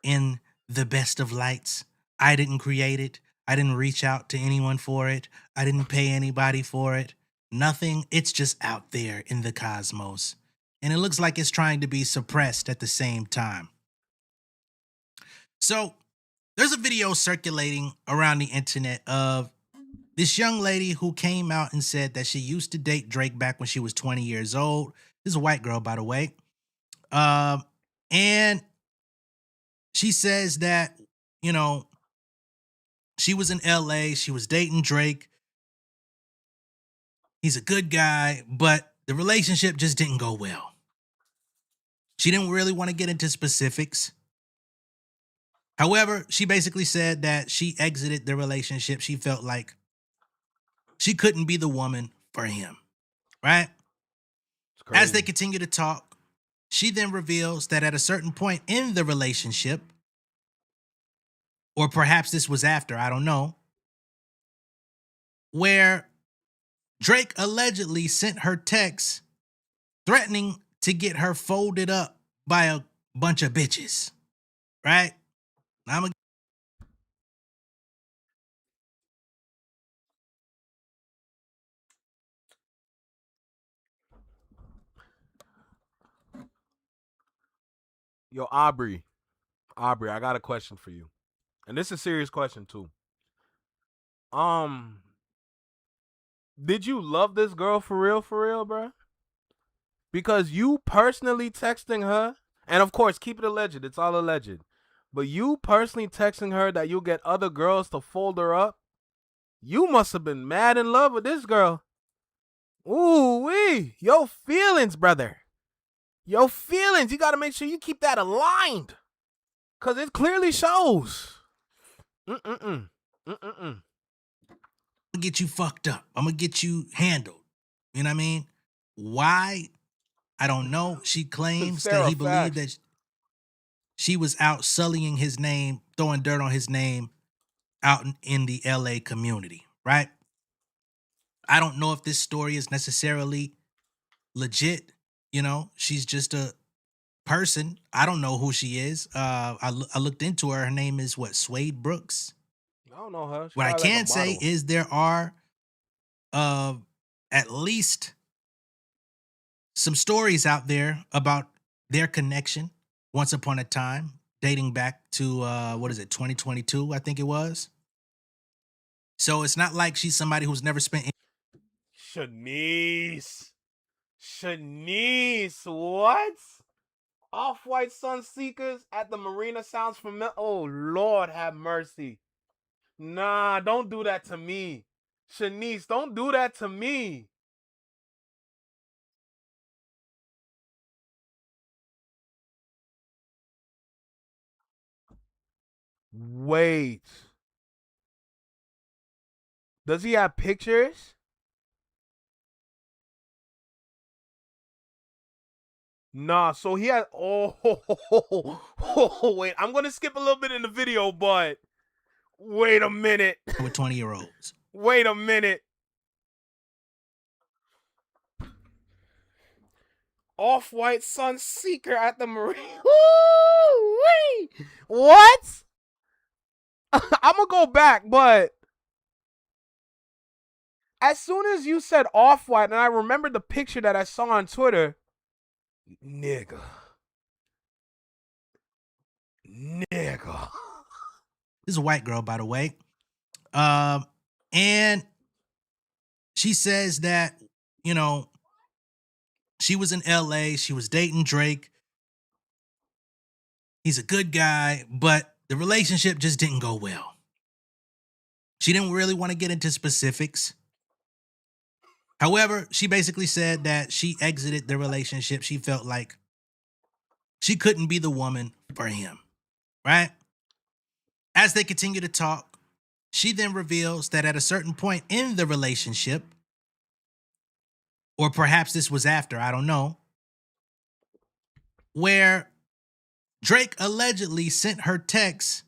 in the best of lights. I didn't create it. I didn't reach out to anyone for it. I didn't pay anybody for it. Nothing. It's just out there in the cosmos. And it looks like it's trying to be suppressed at the same time. So there's a video circulating around the internet of this young lady who came out and said that she used to date Drake back when she was 20 years old. This is a white girl, by the way. And she says that, you know, she was in LA, she was dating Drake. He's a good guy, but the relationship just didn't go well. She didn't really want to get into specifics. However, she basically said that she exited the relationship. She felt like she couldn't be the woman for him, right? As they continue to talk, she then reveals that at a certain point in the relationship, or perhaps this was after, I don't know, where Drake allegedly sent her texts threatening to get her folded up by a bunch of bitches, right? Yo, Aubrey, I got a question for you. And this is a serious question too. Did you love this girl for real, bro? Because you personally texting her, and of course, keep it alleged. It's all alleged. But you personally texting her that you'll get other girls to fold her up, you must have been mad in love with this girl. Ooh-wee. Your feelings, brother. Your feelings. You got to make sure you keep that aligned. Because it clearly shows. gonna get you fucked up. I'm gonna get you handled. You know what I mean? Why? I don't know. She claims that Sarah, he believed facts. that she was out sullying his name, throwing dirt on his name out in the LA community, right? I don't know if this story is necessarily legit. You know, she's just a person. I don't know who she is. I looked into her. Her name is what? Suede Brooks. I don't know her. She's What I probably like a can say model. is there are at least some stories out there about their connection once upon a time, dating back to 2022, I think it was. So it's not like she's somebody who's never spent Shanice. What? Off-White Sunseekers at the marina sounds familiar. Oh, Lord have mercy. Nah, don't do that to me. Shanice, don't do that to me. Wait. Does he have pictures? Nah, so he had. Wait. I'm gonna skip a little bit in the video, but wait a minute. with 20-year-olds. Wait a minute. Off-White Sunseeker at the marine. Woo-wee! What? I'm gonna go back, but as soon as you said Off-White, and I remembered the picture that I saw on Twitter, nigga. This is a white girl, by the way. And she says that, you know, she was in LA, she was dating Drake. He's a good guy, but the relationship just didn't go well. She didn't really want to get into specifics. However, she basically said that she exited the relationship. She felt like she couldn't be the woman for him, right? As they continue to talk, she then reveals that at a certain point in the relationship, or perhaps this was after, I don't know, where Drake allegedly sent her texts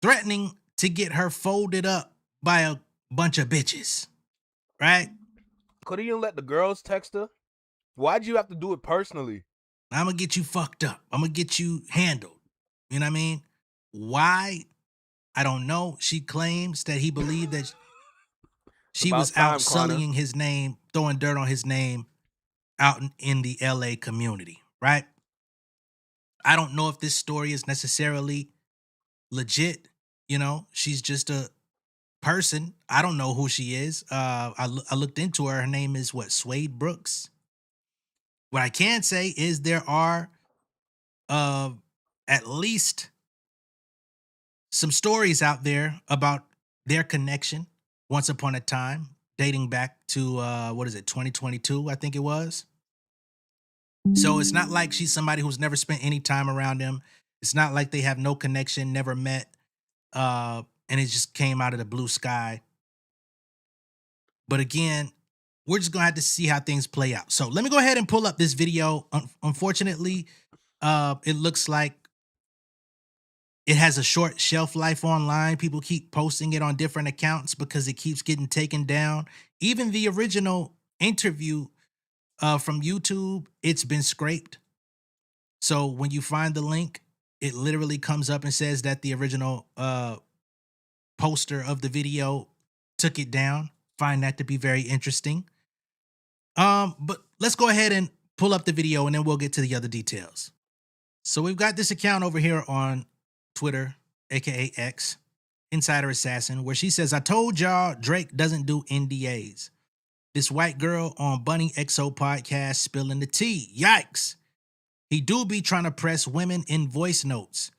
threatening to get her folded up by a bunch of bitches, right? Couldn't you let the girls text her? Why'd you have to do it personally? I'm gonna get you fucked up. I'm gonna get you handled. You know what I mean? Why? I don't know. She claims that he believed that she about was time, out sullying his name, throwing dirt on his name out in the LA community, right? I don't know if this story is necessarily legit. You know, she's just a person. I don't know who she is. I looked into her. Her name is what? Suede Brooks. What I can say is there are at least some stories out there about their connection once upon a time, dating back to 2022, I think it was. So it's not like she's somebody who's never spent any time around him. It's not like they have no connection, never met, and it just came out of the blue sky. But again, we're just gonna have to see how things play out. So let me go ahead and pull up this video. Unfortunately, it looks like it has a short shelf life online. People keep posting it on different accounts because it keeps getting taken down. Even the original interview from YouTube, it's been scraped. So when you find the link, it literally comes up and says that the original poster of the video took it down. Find that to be very interesting. But let's go ahead and pull up the video and then we'll get to the other details. So we've got this account over here on Twitter, aka X, Insider Assassin, where she says, I told y'all Drake doesn't do NDAs. This white girl on Bunny XO podcast spilling the tea. Yikes. He do be trying to press women in voice notes.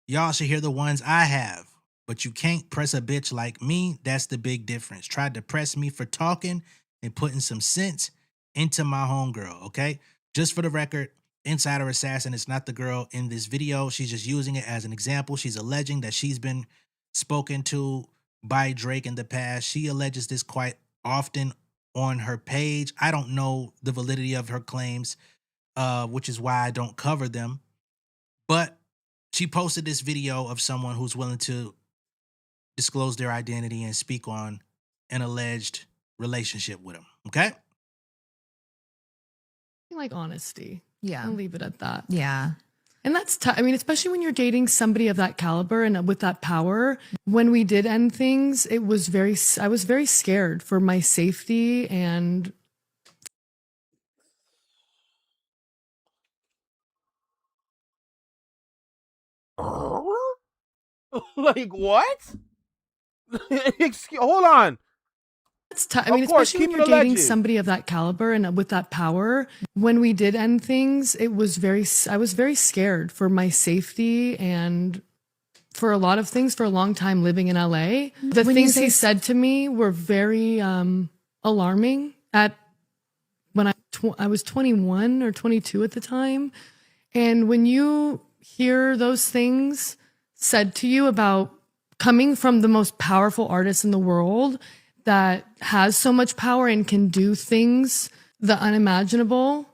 Y'all should hear the ones I have. But you can't press a bitch like me. That's the big difference. Tried to press me for talking and putting some sense into my homegirl, okay? Just for the record, Insider Assassin is not the girl in this video. She's just using it as an example. She's alleging that she's been spoken to by Drake in the past. She alleges this quite often on her page. I don't know the validity of her claims, which is why I don't cover them. But she posted this video of someone who's willing to disclose their identity and speak on an alleged relationship with him. Okay? Like honesty. Yeah. I'll leave it at that. Yeah. And that's tough. I mean, especially when you're dating somebody of that caliber and with that power. When we did end things, I was very scared for my safety and Like what? Hold on. it's tough. I mean, Of course, especially when keep you're it dating alleged. somebody of that caliber and with that power. When we did end things, I was very scared for my safety and for a lot of things for a long time living in LA. The When you things say he said to me were very alarming when I was 21 or 22 at the time. And when you hear those things said to you about coming from the most powerful artist in the world that has so much power and can do things the unimaginable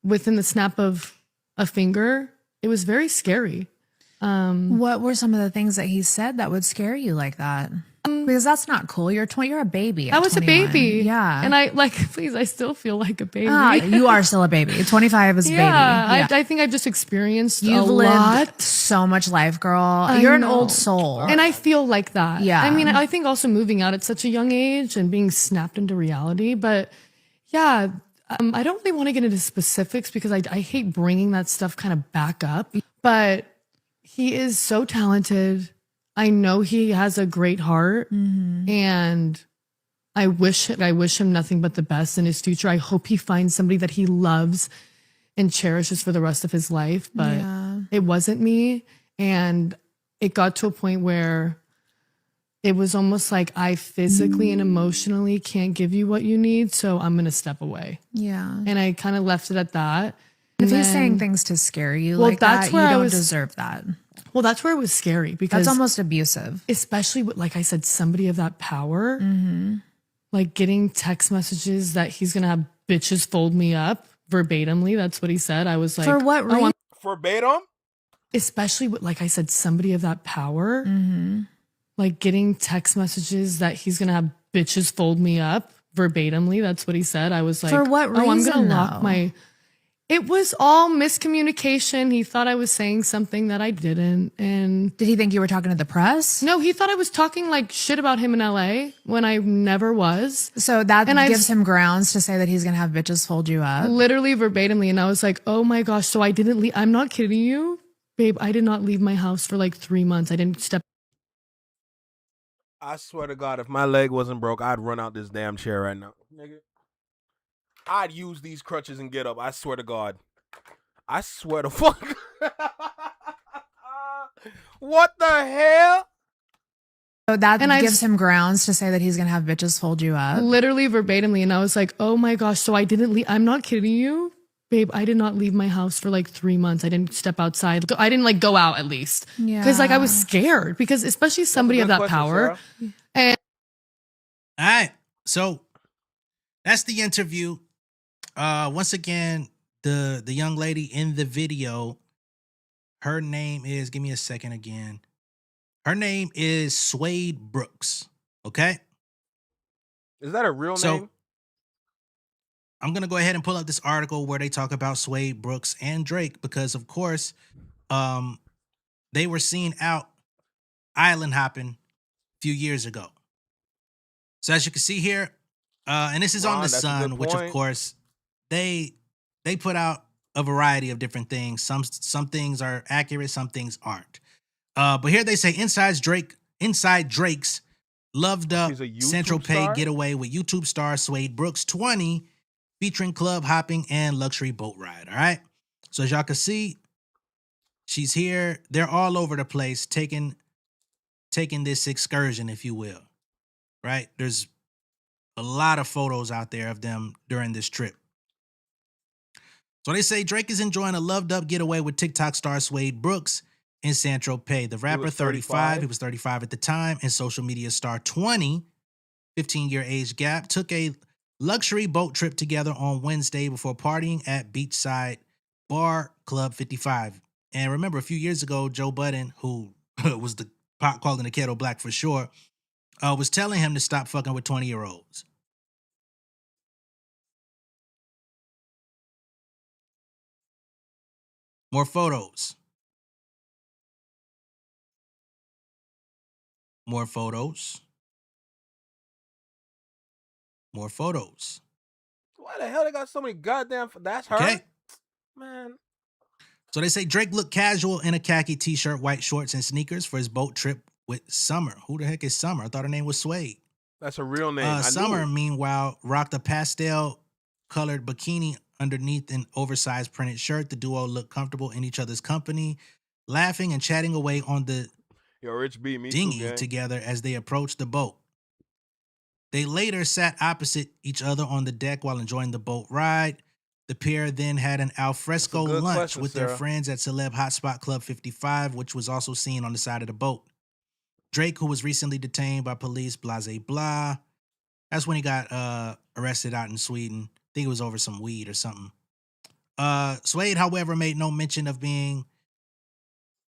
within the snap of a finger, it was very scary. What were some of the things that he said that would scare you like that? Because that's not cool. You're a baby. I at was a 21. baby. Yeah. And I still feel like a baby. You are still a baby. 25 is a baby. Yeah. I think I've just experienced You've a lived lot. so much life, girl. I You're an know. old soul. And I feel like that. Yeah. I mean, I think also moving out at such a young age and being snapped into reality. But yeah, I don't really want to get into specifics because I hate bringing that stuff kind of back up. But he is so talented. I know he has a great heart. And I wish him nothing but the best in his future. I hope he finds somebody that he loves and cherishes for the rest of his life. But it wasn't me. And it got to a point where it was almost like I physically and emotionally can't give you what you need. So I'm going to step away. Yeah. And I kind of left it at that. If And he's then- saying things to scare you Well, like that's that, where you I don't was- deserve that. well, that's where it was scary because That's almost abusive. especially with, like I said, somebody of that power, like getting text messages that he's going to have bitches fold me up verbatimly. That's what he said. I was like, For what reason? Verbatim? especially with, like I said, somebody of that power, like getting text messages that he's going to have bitches fold me up verbatimly. That's what he said. I was like, For what I'm reason, going to lock though? my... It was all miscommunication. He thought I was saying something that I didn't. And Did he think you were talking to the press? no, he thought I was talking like shit about him in LA when I never was. So that And gives him grounds to say that he's going to have bitches fold you up. Literally verbatimly. And I was like, oh my gosh. So I didn't leave. I'm not kidding you, babe. I did not leave my house for like 3 months. I didn't step. I swear to God, if my leg wasn't broke, I'd run out this damn chair right now. Nigga. I'd use these crutches and get up. I swear to God. I swear to fuck. What the hell? So that And I gives just- him grounds to say that he's going to have bitches fold you up. Literally verbatimly. And I was like, oh my gosh. So I didn't leave. I'm not kidding you, babe. I did not leave my house for like 3 months. I didn't step outside. I didn't like go out at least. Because like I was scared because especially somebody of Good that question, power. Sarah. All right. So that's the interview. Once again, the young lady in the video, her name is, give me a second again. Her name is Suede Brooks. Okay. Is that a real So name? I'm going to go ahead and pull up this article where they talk about Suede Brooks and Drake because, of course, they were seen out island hopping a few years ago. So as you can see here, and this is on Ron, the that's a Sun, good which of point. course they put out a variety of different things. Some things are accurate, some things aren't. But here they say inside Drake's loved up She's a YouTube Central Pay star? getaway with YouTube star Suede Brooks 20, featuring club hopping and luxury boat ride. All right. So as y'all can see, she's here. They're all over the place taking this excursion, if you will. Right? There's a lot of photos out there of them during this trip. So they say Drake is enjoying a loved up getaway with TikTok star Suede Brooks in Saint-Tropez. The rapper, 35, he was 35 at the time, and social media star 20, 15-year age gap, took a luxury boat trip together on Wednesday before partying at beachside bar Club 55. And remember, a few years ago, Joe Budden, who was the pot calling the kettle black for sure, was telling him to stop fucking with 20-year-olds. More photos. More photos. More photos. Why the hell they got so many goddamn? That's her. Okay. Man. So they say Drake looked casual in a khaki t-shirt, white shorts, and sneakers for his boat trip with Summer. Who the heck is Summer? I thought her name was Suede. That's her real name. Summer, meanwhile, rocked a pastel-colored bikini underneath an oversized printed shirt. The duo looked comfortable in each other's company, laughing and chatting away on the dinghy together as they approached the boat. They later sat opposite each other on the deck while enjoying the boat ride. The pair then had an alfresco lunch with their friends at Celeb Hotspot Club 55, which was also seen on the side of the boat. Drake, who was recently detained by police, blase blah. That's when he got arrested out in Sweden. I think it was over some weed or something. Suede, however, made no mention of being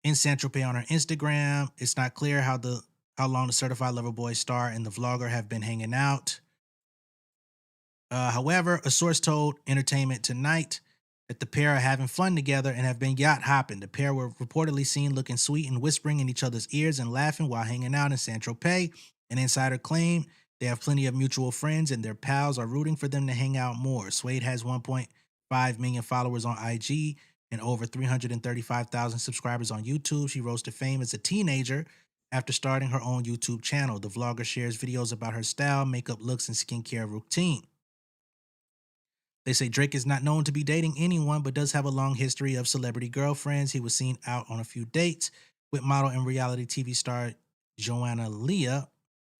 in Saint-Tropez on her Instagram. It's not clear how long the certified lover boy star and the vlogger have been hanging out. However, a source told Entertainment Tonight that the pair are having fun together and have been yacht hopping. The pair were reportedly seen looking sweet and whispering in each other's ears and laughing while hanging out in Saint-Tropez. An insider claimed they have plenty of mutual friends and their pals are rooting for them to hang out more. Suede has 1.5 million followers on IG and over 335,000 subscribers on YouTube. She rose to fame as a teenager after starting her own YouTube channel. The vlogger shares videos about her style, makeup looks, and skincare routine. They say Drake is not known to be dating anyone, but does have a long history of celebrity girlfriends. He was seen out on a few dates with model and reality TV star Joanna Leah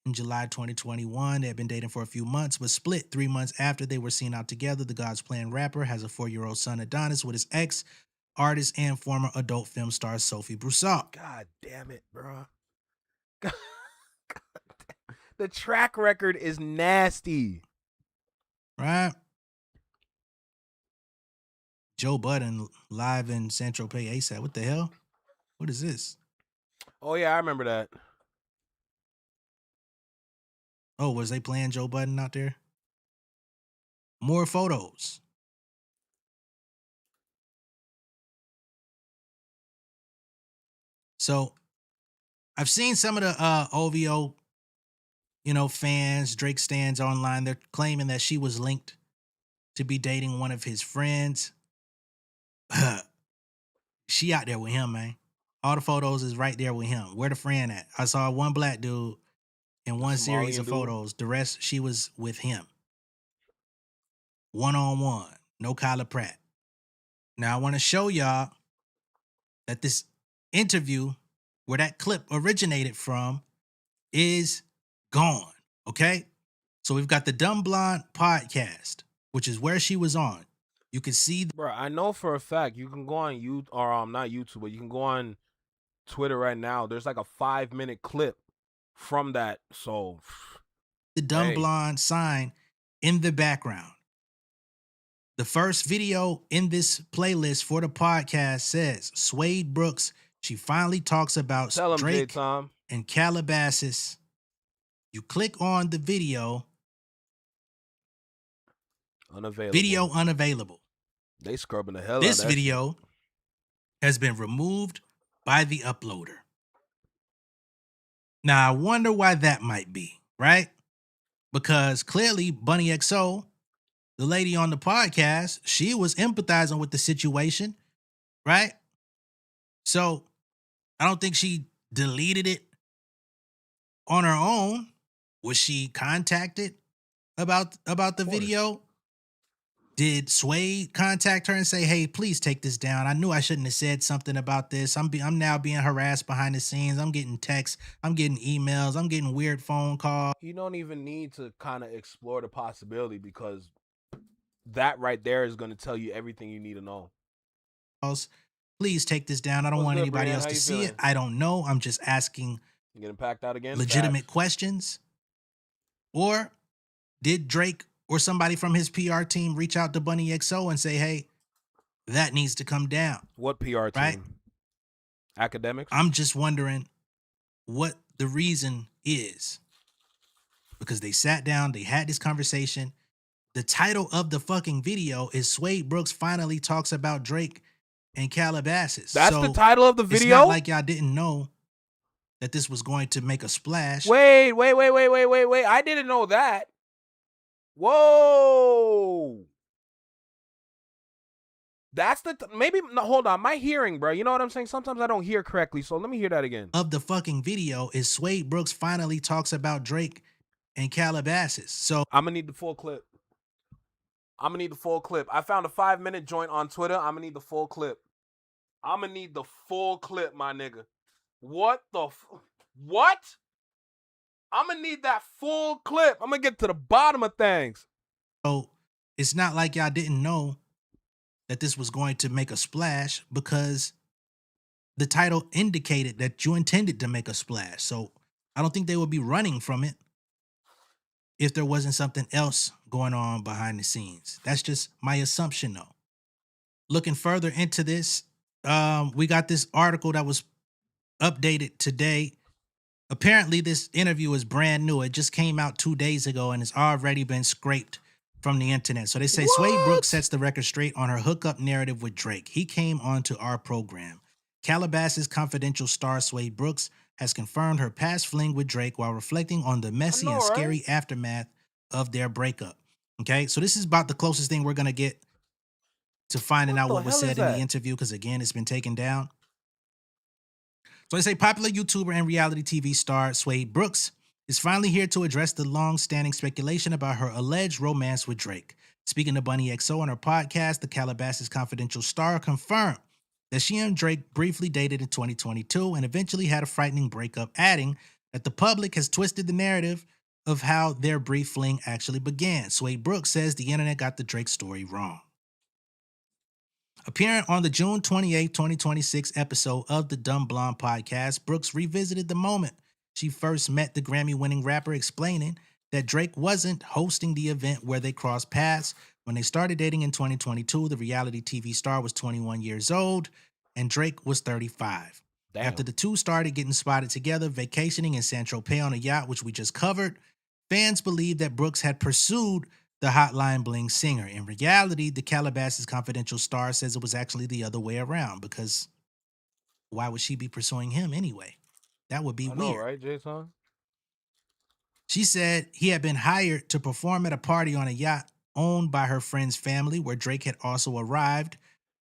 in July 2021. They had been dating for a few months, but split 3 months after they were seen out together. The God's Plan rapper has a 4-year-old son, Adonis, with his ex-artist and former adult film star Sophie Broussard. God damn it, bro. The track record is nasty. Right? Joe Budden live in Saint-Tropez ASAP. What the hell? What is this? Oh, yeah, I remember that. Oh, was they playing Joe Budden out there? More photos. So, I've seen some of the OVO, fans, Drake stans online. They're claiming that she was linked to be dating one of his friends. She out there with him, man. All the photos is right there with him. Where the friend at? I saw one black dude in one series of photos. The rest, she was with him. One-on-one. No Kyla Pratt. Now, I want to show y'all that this interview where that clip originated from is gone, okay? So we've got the Dumb Blonde podcast, which is where she was on. You can see... Bro, I know for a fact you can go on YouTube, or not YouTube, but you can go on Twitter right now. There's like a 5-minute clip from that. So the Dumb Blonde sign in the background. The first video in this playlist for the podcast says Suede Brooks. She finally talks about Drake and Calabasas. You click on the video. Unavailable. Video unavailable. They scrubbing the hell out of this video has been removed by the uploader. Now, I wonder why that might be, right? Because clearly Bunny XO, the lady on the podcast, she was empathizing with the situation, right? So I don't think she deleted it on her own. Was she contacted about the video? Did Suede contact her and say, hey, please take this down? I knew I shouldn't have said something about this. I'm now being harassed behind the scenes. I'm getting texts. I'm getting emails. I'm getting weird phone calls. You don't even need to kind of explore the possibility, because that right there is going to tell you everything you need to know. Please take this down. I don't What's want good, anybody Brianne? else How to you see it. feeling? I don't know. I'm just asking You getting packed out again? legitimate Facts. questions. Or did Drake or somebody from his PR team reach out to Bunny XO and say, hey, that needs to come down? What PR team? Right? Akademiks? I'm just wondering what the reason is. Because they sat down, they had this conversation. The title of the fucking video is Suede Brooks finally talks about Drake and Calabasas. That's so the title of the It's video? not like y'all didn't know that this was going to make a splash. Wait. I didn't know that. Whoa. That's the maybe no, hold on. My hearing, bro. You know what I'm saying? Sometimes I don't hear correctly. So let me hear that again. Of the fucking video is Suede Brooks finally talks about Drake and Calabasas. So I'm gonna need the full clip. I found a 5-minute joint on Twitter. I'm gonna need the full clip. My nigga. What? I'm gonna need that full clip. I'm gonna get to the bottom of things. So it's not like y'all didn't know that this was going to make a splash because the title indicated that you intended to make a splash. So I don't think they would be running from it if there wasn't something else going on behind the scenes. That's just my assumption, though. Looking further into this, we got this article that was updated today. Apparently, this interview is brand new. It just came out 2 days ago and it's already been scraped from the internet. So they say Suede Brooks sets the record straight on her hookup narrative with Drake. He came onto our program. Calabasas confidential star Suede Brooks has confirmed her past fling with Drake while reflecting on the messy and scary aftermath of their breakup. Okay, so this is about the closest thing we're going to get to finding out what was said in the interview because, again, it's been taken down. So they say popular YouTuber and reality TV star Suede Brooks is finally here to address the long-standing speculation about her alleged romance with Drake. Speaking to Bunny XO on her podcast, the Calabasas confidential star confirmed that she and Drake briefly dated in 2022 and eventually had a frightening breakup, adding that the public has twisted the narrative of how their brief fling actually began. Suede Brooks says the internet got the Drake story wrong. Appearing on the June 28, 2026 episode of the Dumb Blonde podcast, Brooks revisited the moment she first met the Grammy-winning rapper, explaining that Drake wasn't hosting the event where they crossed paths. When they started dating in 2022, the reality TV star was 21 years old and Drake was 35. Damn. After the two started getting spotted together, vacationing in Saint-Tropez on a yacht, which we just covered, fans believed that Brooks had pursued the Hotline Bling singer. In reality, the Calabasas confidential star says it was actually the other way around because why would she be pursuing him anyway? That would be weird. Right, Jason? She said he had been hired to perform at a party on a yacht owned by her friend's family, where Drake had also arrived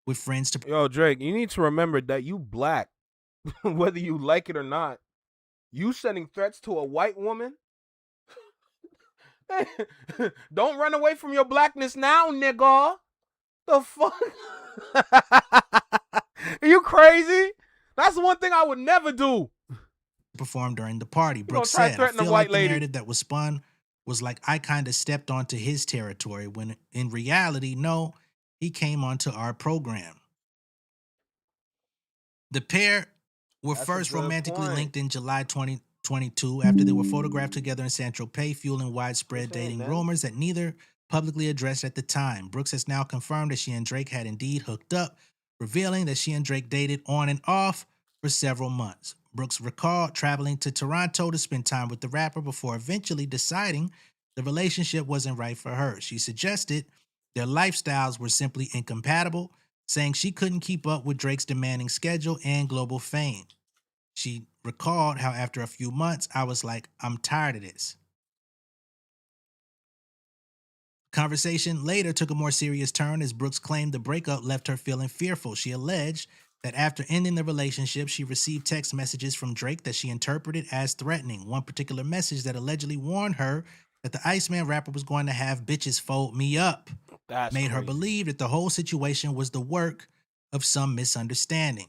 with friends to... Yo, Drake, you need to remember that you black, whether you like it or not. You sending threats to a white woman? Don't run away from your blackness now, nigga. The fuck? Are you crazy? That's the one thing I would never do. Perform during the party. Brooks said, I feel like the narrative that was spun was like I kind of stepped onto his territory when in reality, no, he came onto our program. The pair were first romantically linked in July 2022 after they were photographed together in Saint-Tropez, fueling widespread dating rumors that neither publicly addressed at the time. Brooks has now confirmed that she and Drake had indeed hooked up, revealing that she and Drake dated on and off for several months. Brooks recalled traveling to Toronto to spend time with the rapper before eventually deciding the relationship wasn't right for her. She suggested their lifestyles were simply incompatible, saying she couldn't keep up with Drake's demanding schedule and global fame. She recalled how after a few months, I was like, I'm tired of this. Conversation later took a more serious turn as Brooks claimed the breakup left her feeling fearful. She alleged that after ending the relationship, she received text messages from Drake that she interpreted as threatening. One particular message that allegedly warned her that the Iceman rapper was going to have bitches fold me up. That's made crazy. her believe that the whole situation was the work of some misunderstanding.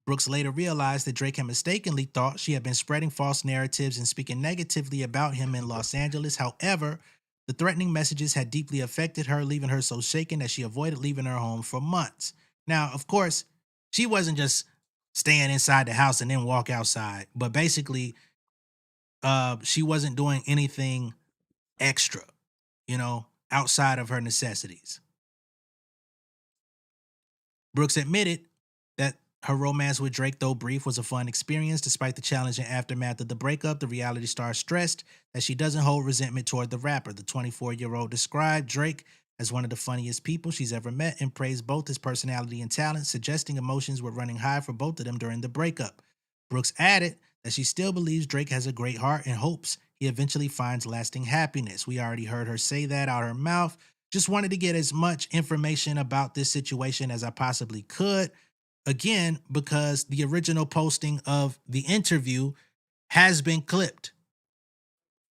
Brooks later realized that Drake had mistakenly thought she had been spreading false narratives and speaking negatively about him in Los Angeles. However, the threatening messages had deeply affected her, leaving her so shaken that she avoided leaving her home for months. Now, of course, She wasn't just staying inside the house and then walk outside, but basically, she wasn't doing anything extra, outside of her necessities. Brooks admitted that her romance with Drake, though brief, was a fun experience. Despite the challenging aftermath of the breakup, the reality star stressed that she doesn't hold resentment toward the rapper. The 24-year-old described Drake as one of the funniest people she's ever met and praised both his personality and talent, suggesting emotions were running high for both of them during the breakup. Brooks added that she still believes Drake has a great heart and hopes he eventually finds lasting happiness. We already heard her say that out her mouth. Just wanted to get as much information about this situation as I possibly could. Again, because the original posting of the interview has been clipped.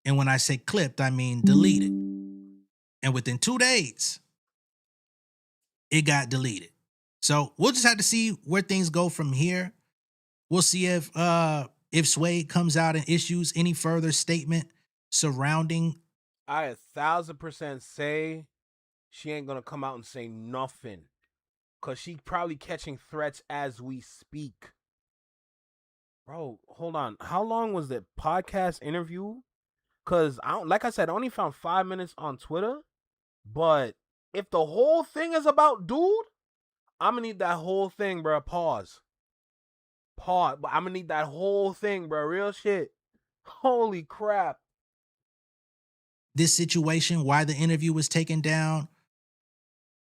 And when I say clipped, I mean deleted. And within 2 days, it got deleted. So we'll just have to see where things go from here. We'll see if Suede comes out and issues any further statement surrounding. I 1,000% say she ain't gonna come out and say nothing, cause she probably catching threats as we speak. Bro, hold on. How long was the podcast interview? Cause like I said, I only found 5 minutes on Twitter. But if the whole thing is about dude, I'm gonna need that whole thing, bro. Pause. But I'm gonna need that whole thing, bro. Real shit. Holy crap. This situation, why the interview was taken down,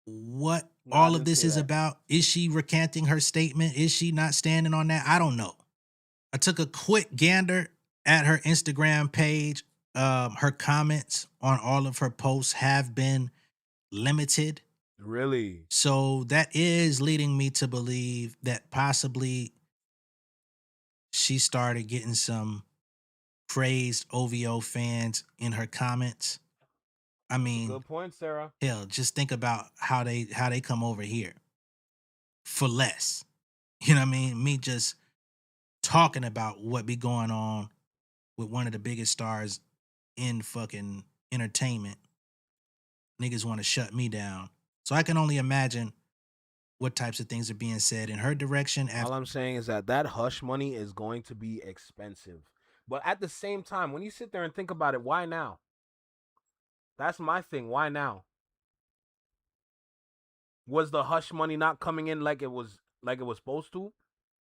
what all of this is about. Is she recanting her statement? Is she not standing on that? I don't know. I took a quick gander at her Instagram page. Her comments on all of her posts have been limited. Really? So that is leading me to believe that possibly she started getting some crazed OVO fans in her comments. I mean, good point, Sarah. Hell, just think about how they come over here for less. You know what I mean? Me just talking about what be going on with one of the biggest stars in fucking entertainment. Niggas want to shut me down. So I can only imagine what types of things are being said in her direction. All I'm saying is that hush money is going to be expensive. But at the same time, when you sit there and think about it, why now? That's my thing. Why now? Was the hush money not coming in like it was supposed to?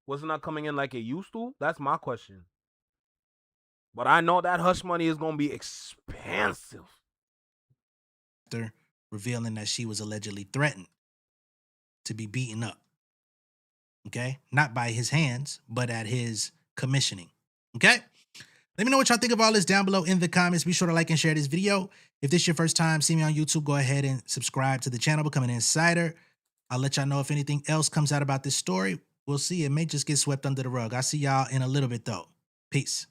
Was it not coming in like it used to? That's my question. But I know that hush money is gonna be expensive. After revealing that she was allegedly threatened to be beaten up. Okay? Not by his hands, but at his commissioning. Okay? Let me know what y'all think of all this down below in the comments. Be sure to like and share this video. If this is your first time seeing me on YouTube, go ahead and subscribe to the channel, become an insider. I'll let y'all know if anything else comes out about this story. We'll see. It may just get swept under the rug. I'll see y'all in a little bit, though. Peace.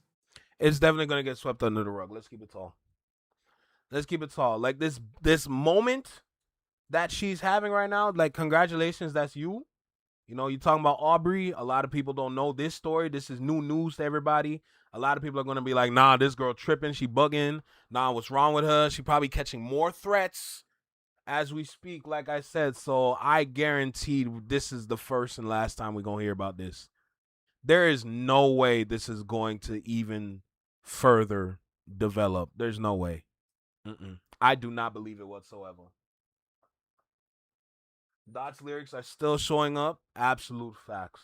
It's definitely going to get swept under the rug. Let's keep it tall. Like this moment that she's having right now, like, congratulations, that's you. You know, you're talking about Aubrey. A lot of people don't know this story. This is new news to everybody. A lot of people are going to be like, nah, this girl tripping. She bugging. Nah, what's wrong with her? She probably catching more threats as we speak, like I said. So I guarantee this is the first and last time we're going to hear about this. There is no way this is going to even further develop. There's no way. I do not believe it whatsoever. Dot's lyrics are still showing up. Absolute facts.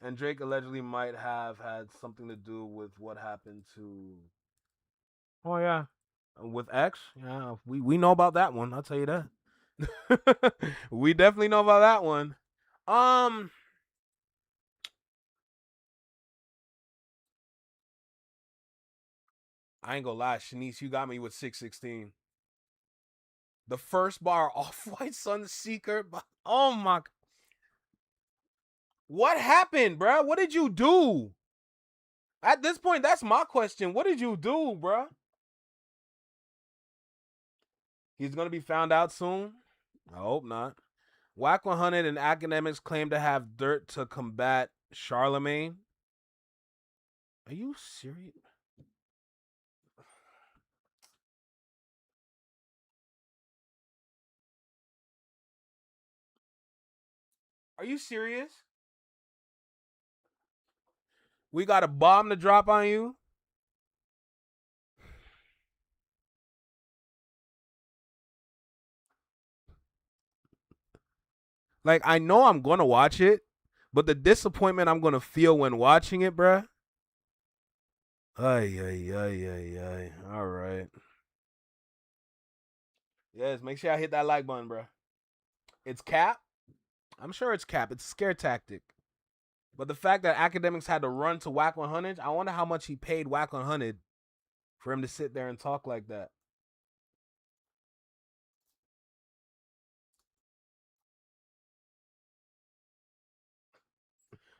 And Drake allegedly might have had something to do with what happened to... Oh, yeah. With X? Yeah, we know about that one. I'll tell you that. We definitely know about that one. I ain't gonna lie, Shanice, you got me with 616. The first bar, Off-White Sunseeker. Oh my... What happened, bro? What did you do? At this point, that's my question. What did you do, bro? He's going to be found out soon? I hope not. Whack 100 and Akademiks claim to have dirt to combat Charlemagne. Are you serious? Are you serious? We got a bomb to drop on you? Like, I know I'm going to watch it, but the disappointment I'm going to feel when watching it, bruh. Ay. All right. Yes, make sure I hit that like button, bruh. It's cap. I'm sure it's cap. It's a scare tactic. But the fact that Akademiks had to run to Whack 100, I wonder how much he paid Whack 100 for him to sit there and talk like that.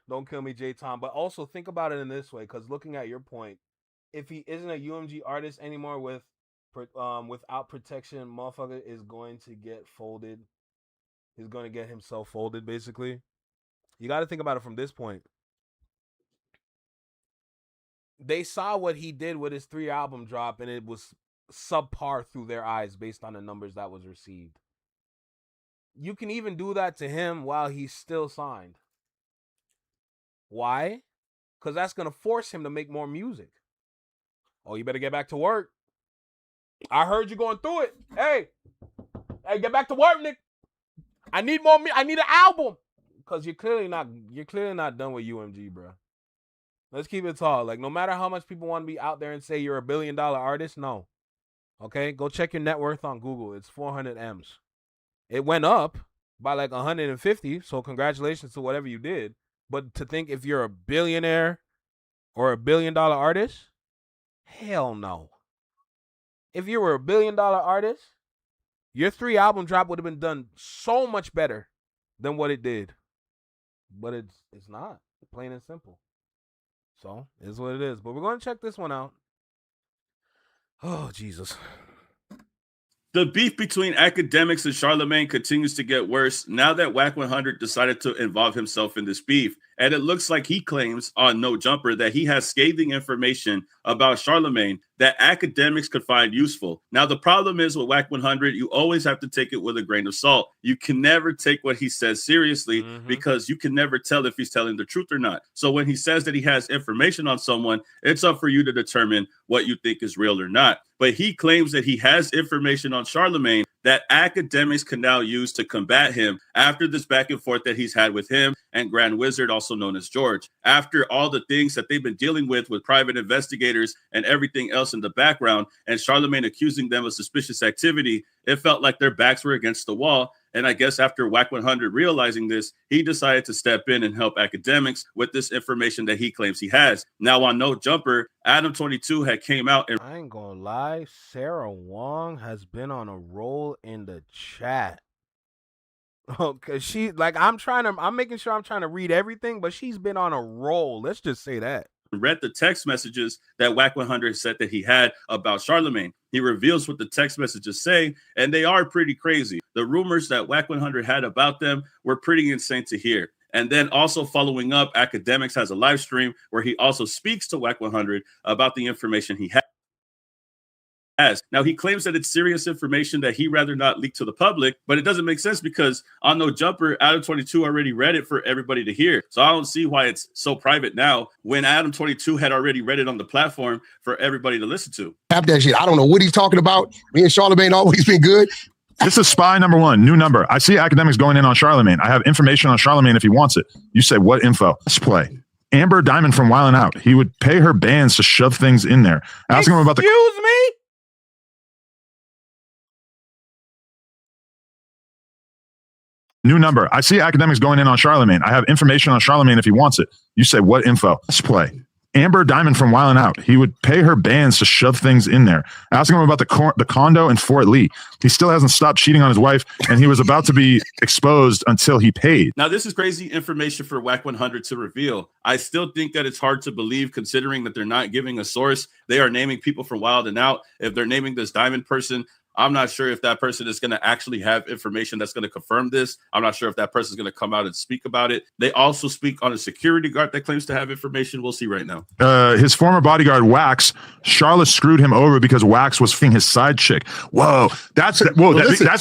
Don't kill me, J-Tom. But also think about it in this way, because looking at your point, if he isn't a UMG artist anymore without protection, motherfucker is going to get folded. He's going to get himself folded, basically. You got to think about it from this point. They saw what he did with his 3-album drop, and it was subpar through their eyes based on the numbers that was received. You can even do that to him while he's still signed. Why? Because that's going to force him to make more music. Oh, you better get back to work. I heard you going through it. Hey, get back to work, Nick. I need more. I need an album. Because you're clearly not done with UMG, bro. Let's keep it tall. Like, no matter how much people want to be out there and say you're $1 billion artist, no. Okay, go check your net worth on Google. It's 400 M's. It went up by like 150. So congratulations to whatever you did. But to think if you're a billionaire or $1 billion artist, hell no. If you were a $1 billion artist, your 3-album drop would have been done so much better than what it did. But it's not. Plain and simple. So, it's what it is. But we're going to check this one out. Oh, Jesus. The beef between Akademiks and Charlemagne continues to get worse now that Whack 100 decided to involve himself in this beef. And it looks like he claims on No Jumper that he has scathing information about Charlemagne that Akademiks could find useful. Now, the problem is with Whack 100, you always have to take it with a grain of salt. You can never take what he says seriously because you can never tell if he's telling the truth or not. So when he says that he has information on someone, it's up for you to determine what you think is real or not. But he claims that he has information on Charlemagne that Akademiks can now use to combat him after this back and forth that he's had with him and Grand Wizard, also known as George. After all the things that they've been dealing with private investigators and everything else in the background, and Charlemagne accusing them of suspicious activity, it felt like their backs were against the wall. And I guess after Whack 100 realizing this, he decided to step in and help Akademiks with this information that he claims he has. Now, on No Jumper, Adam22 had came out and I ain't gonna lie, Sarah Wong has been on a roll in the chat. Oh, cause she I'm making sure I'm trying to read everything, but she's been on a roll. Let's just say that. Read the text messages that Whack 100 said that he had about Charlemagne. He reveals what the text messages say, and they are pretty crazy. The rumors that Whack 100 had about them were pretty insane to hear. And then also following up, Akademiks has a live stream where he also speaks to Whack 100 about the information he has. Now, he claims that it's serious information that he'd rather not leak to the public, but it doesn't make sense because on No Jumper, Adam22 already read it for everybody to hear. So I don't see why it's so private now when Adam22 had already read it on the platform for everybody to listen to. Tap that shit. I don't know what he's talking about. Me and Charlemagne always been good. This is spy number 1, new number. I see Akademiks going in on Charlemagne. I have information on Charlemagne if he wants it. You say, what info? Let's play. Amber Diamond from Wildin' Out. He would pay her bands to shove things in there. Asking him about the... Excuse me? New number. I see Akademiks going in on Charlemagne. I have information on Charlemagne if he wants it. You say, what info? Let's play. Amber Diamond from Wildin' Out. He would pay her bands to shove things in there. Asking him about the condo in Fort Lee. He still hasn't stopped cheating on his wife, and he was about to be exposed until he paid. Now, this is crazy information for Whack 100 to reveal. I still think that it's hard to believe considering that they're not giving a source. They are naming people from Wildin' Out. If they're naming this Diamond person, I'm not sure if that person is going to actually have information that's going to confirm this. I'm not sure if that person is going to come out and speak about it. They also speak on a security guard that claims to have information. We'll see right now. His former bodyguard, Wax, Charlotte screwed him over because Wax was f***ing his side chick. Whoa, that's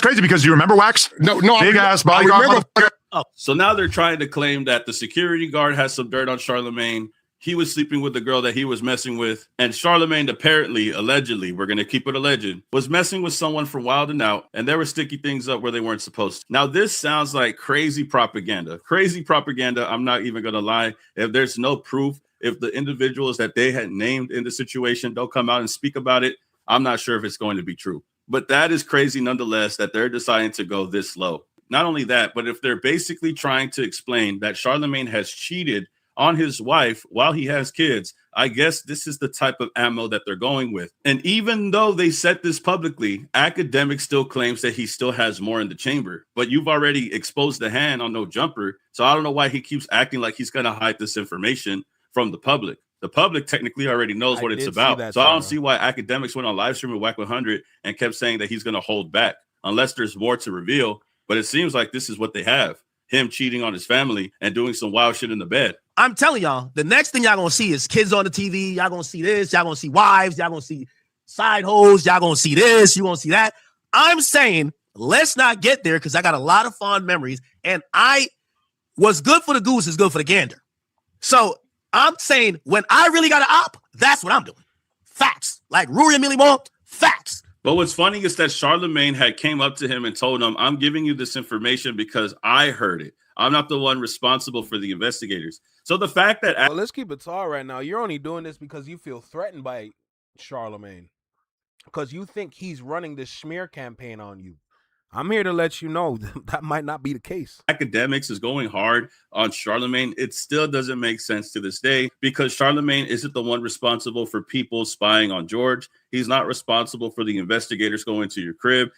crazy because you remember Wax? No, big ass bodyguard. So now they're trying to claim that the security guard has some dirt on Charlemagne. He was sleeping with the girl that he was messing with. And Charlemagne apparently, allegedly, we're going to keep it alleged, was messing with someone from Wild 'N Out. And they were sticking things up where they weren't supposed to. Now, this sounds like crazy propaganda. Crazy propaganda. I'm not even going to lie. If there's no proof, if the individuals that they had named in the situation don't come out and speak about it, I'm not sure if it's going to be true. But that is crazy nonetheless that they're deciding to go this low. Not only that, but if they're basically trying to explain that Charlemagne has cheated on his wife while he has kids, I guess this is the type of ammo that they're going with. And even though they said this publicly, Akademiks still claims that he still has more in the chamber. But you've already exposed the hand on No Jumper, so I don't know why he keeps acting like he's going to hide this information from the public. The public technically already knows what it's about. So I don't see why Akademiks went on live stream with Wack 100 and kept saying that he's going to hold back unless there's more to reveal. But it seems like this is what they have. Him cheating on his family and doing some wild shit in the bed. I'm telling y'all, the next thing y'all gonna see is kids on the TV. Y'all gonna see this. Y'all gonna see wives. Y'all gonna see side hoes. Y'all gonna see this. You gonna see that. I'm saying let's not get there because I got a lot of fond memories. And what's good for the goose is good for the gander. So I'm saying when I really got an op, that's what I'm doing. Facts. Like Ruri and Millie Moore, facts. But what's funny is that Charlemagne had came up to him and told him, I'm giving you this information because I heard it. I'm not the one responsible for the investigators. So the fact that... Well, let's keep it tall right now. You're only doing this because you feel threatened by Charlemagne. Because you think he's running this smear campaign on you. I'm here to let you know that might not be the case. Akademiks is going hard on Charlemagne. It still doesn't make sense to this day because Charlemagne isn't the one responsible for people spying on George. He's not responsible for the investigators going to your crib.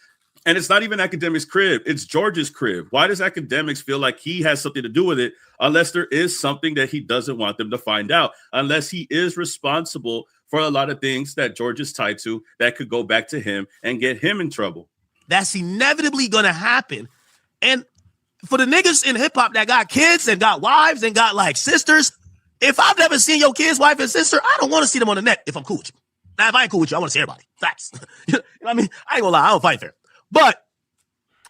And it's not even Akademiks' crib. It's George's crib. Why does Akademiks feel like he has something to do with it unless there is something that he doesn't want them to find out, unless he is responsible for a lot of things that George is tied to that could go back to him and get him in trouble? That's inevitably going to happen. And for the niggas in hip hop that got kids and got wives and got like sisters, if I've never seen your kid's wife and sister, I don't want to see them on the net if I'm cool with you. Now, if I ain't cool with you, I want to see everybody. Facts. You know what I mean? I ain't gonna lie, I don't fight fair. But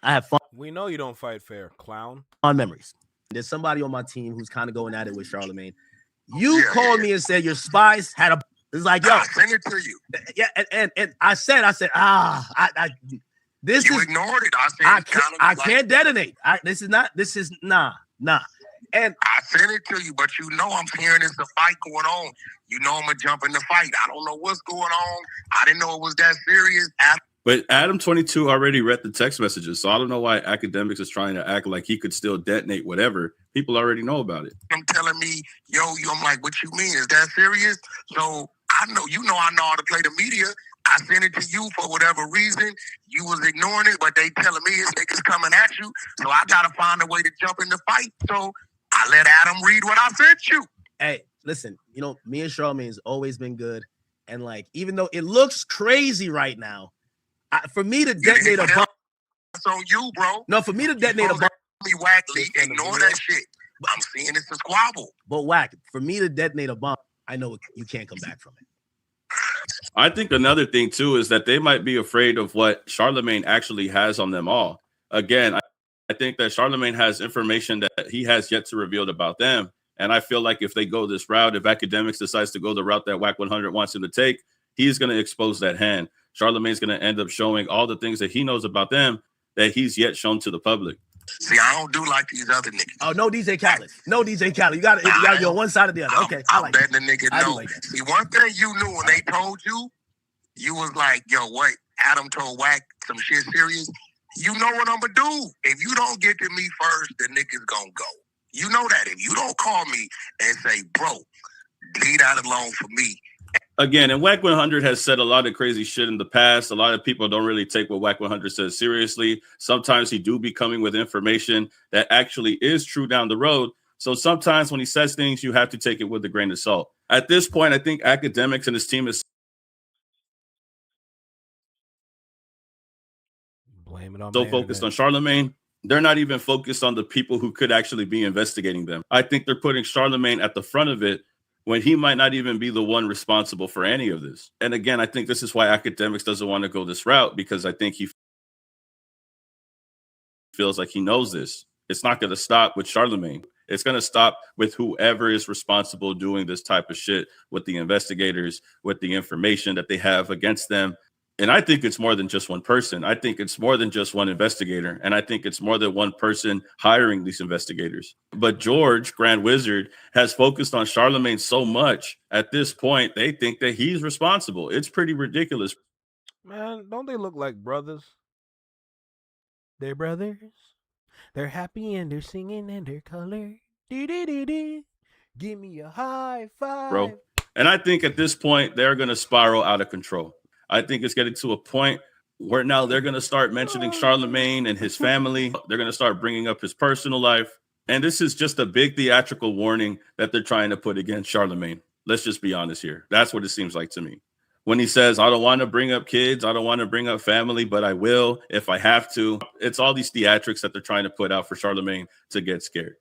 I have fun. We know you don't fight fair, clown. On memories. There's somebody on my team who's kind of going at it with Charlemagne. You called me and said your spies had a... It's like, yo. I sent it to you. Yeah, and I said, this you is ignored it. I can't detonate. This is nah. And I sent it to you, but you know I'm hearing there's a fight going on. You know I'm gonna jump in the fight. I don't know what's going on. I didn't know it was that serious. But Adam22 already read the text messages, so I don't know why Akademiks is trying to act like he could still detonate whatever. People already know about it. I'm telling me, I'm like, what you mean? Is that serious? So I know I know how to play the media. I sent it to you for whatever reason. You was ignoring it, but they telling me it's niggas coming at you. So I gotta find a way to jump in the fight. So I let Adam read what I sent you. Hey, listen, me and Charlemagne's always been good. And like, even though it looks crazy right now, for me to detonate a bomb. That's on you, bro. No, for me to detonate a bomb. Ignore that shit. I'm seeing it's a squabble. But Wack, for me to detonate a bomb, I know you can't come back from it. I think another thing, too, is that they might be afraid of what Charlemagne actually has on them all. Again, I think that Charlemagne has information that he has yet to reveal about them. And I feel like if they go this route, if Akademiks decides to go the route that Wack 100 wants him to take, he's going to expose that hand. Charlemagne's going to end up showing all the things that he knows about them that he's yet shown to the public. See, I don't do like these other niggas. Oh, no DJ Khaled. No DJ Khaled. You got to go on one side or the other. Okay. I'm betting the nigga no. Like see, one thing you knew when they told you, you was like, yo, what? Adam told Wack some shit serious. You know what I'm going to do. If you don't get to me first, the nigga's going to go. You know that. If you don't call me and say, bro, leave that alone for me. Again, and Wack 100 has said a lot of crazy shit in the past. A lot of people don't really take what Wack 100 says seriously. Sometimes he do be coming with information that actually is true down the road. So sometimes when he says things, you have to take it with a grain of salt. At this point, I think Akademiks and his team is so focused on Charlemagne. They're not even focused on the people who could actually be investigating them. I think they're putting Charlemagne at the front of it when he might not even be the one responsible for any of this. And again, I think this is why Akademiks doesn't want to go this route, because I think he feels like he knows this. It's not going to stop with Charlemagne. It's going to stop with whoever is responsible doing this type of shit with the investigators, with the information that they have against them. And I think it's more than just one person. I think it's more than just one investigator. And I think it's more than one person hiring these investigators. But George, Grand Wizard, has focused on Charlemagne so much at this point, they think that he's responsible. It's pretty ridiculous. Man, don't they look like brothers? They're brothers. They're happy and they're singing and they're color. Dee-dee-dee-dee. Give me a high five. Bro. And I think at this point, they're going to spiral out of control. I think it's getting to a point where now they're going to start mentioning Charlemagne and his family. They're going to start bringing up his personal life. And this is just a big theatrical warning that they're trying to put against Charlemagne. Let's just be honest here. That's what it seems like to me. When he says, I don't want to bring up kids, I don't want to bring up family, but I will if I have to. It's all these theatrics that they're trying to put out for Charlemagne to get scared.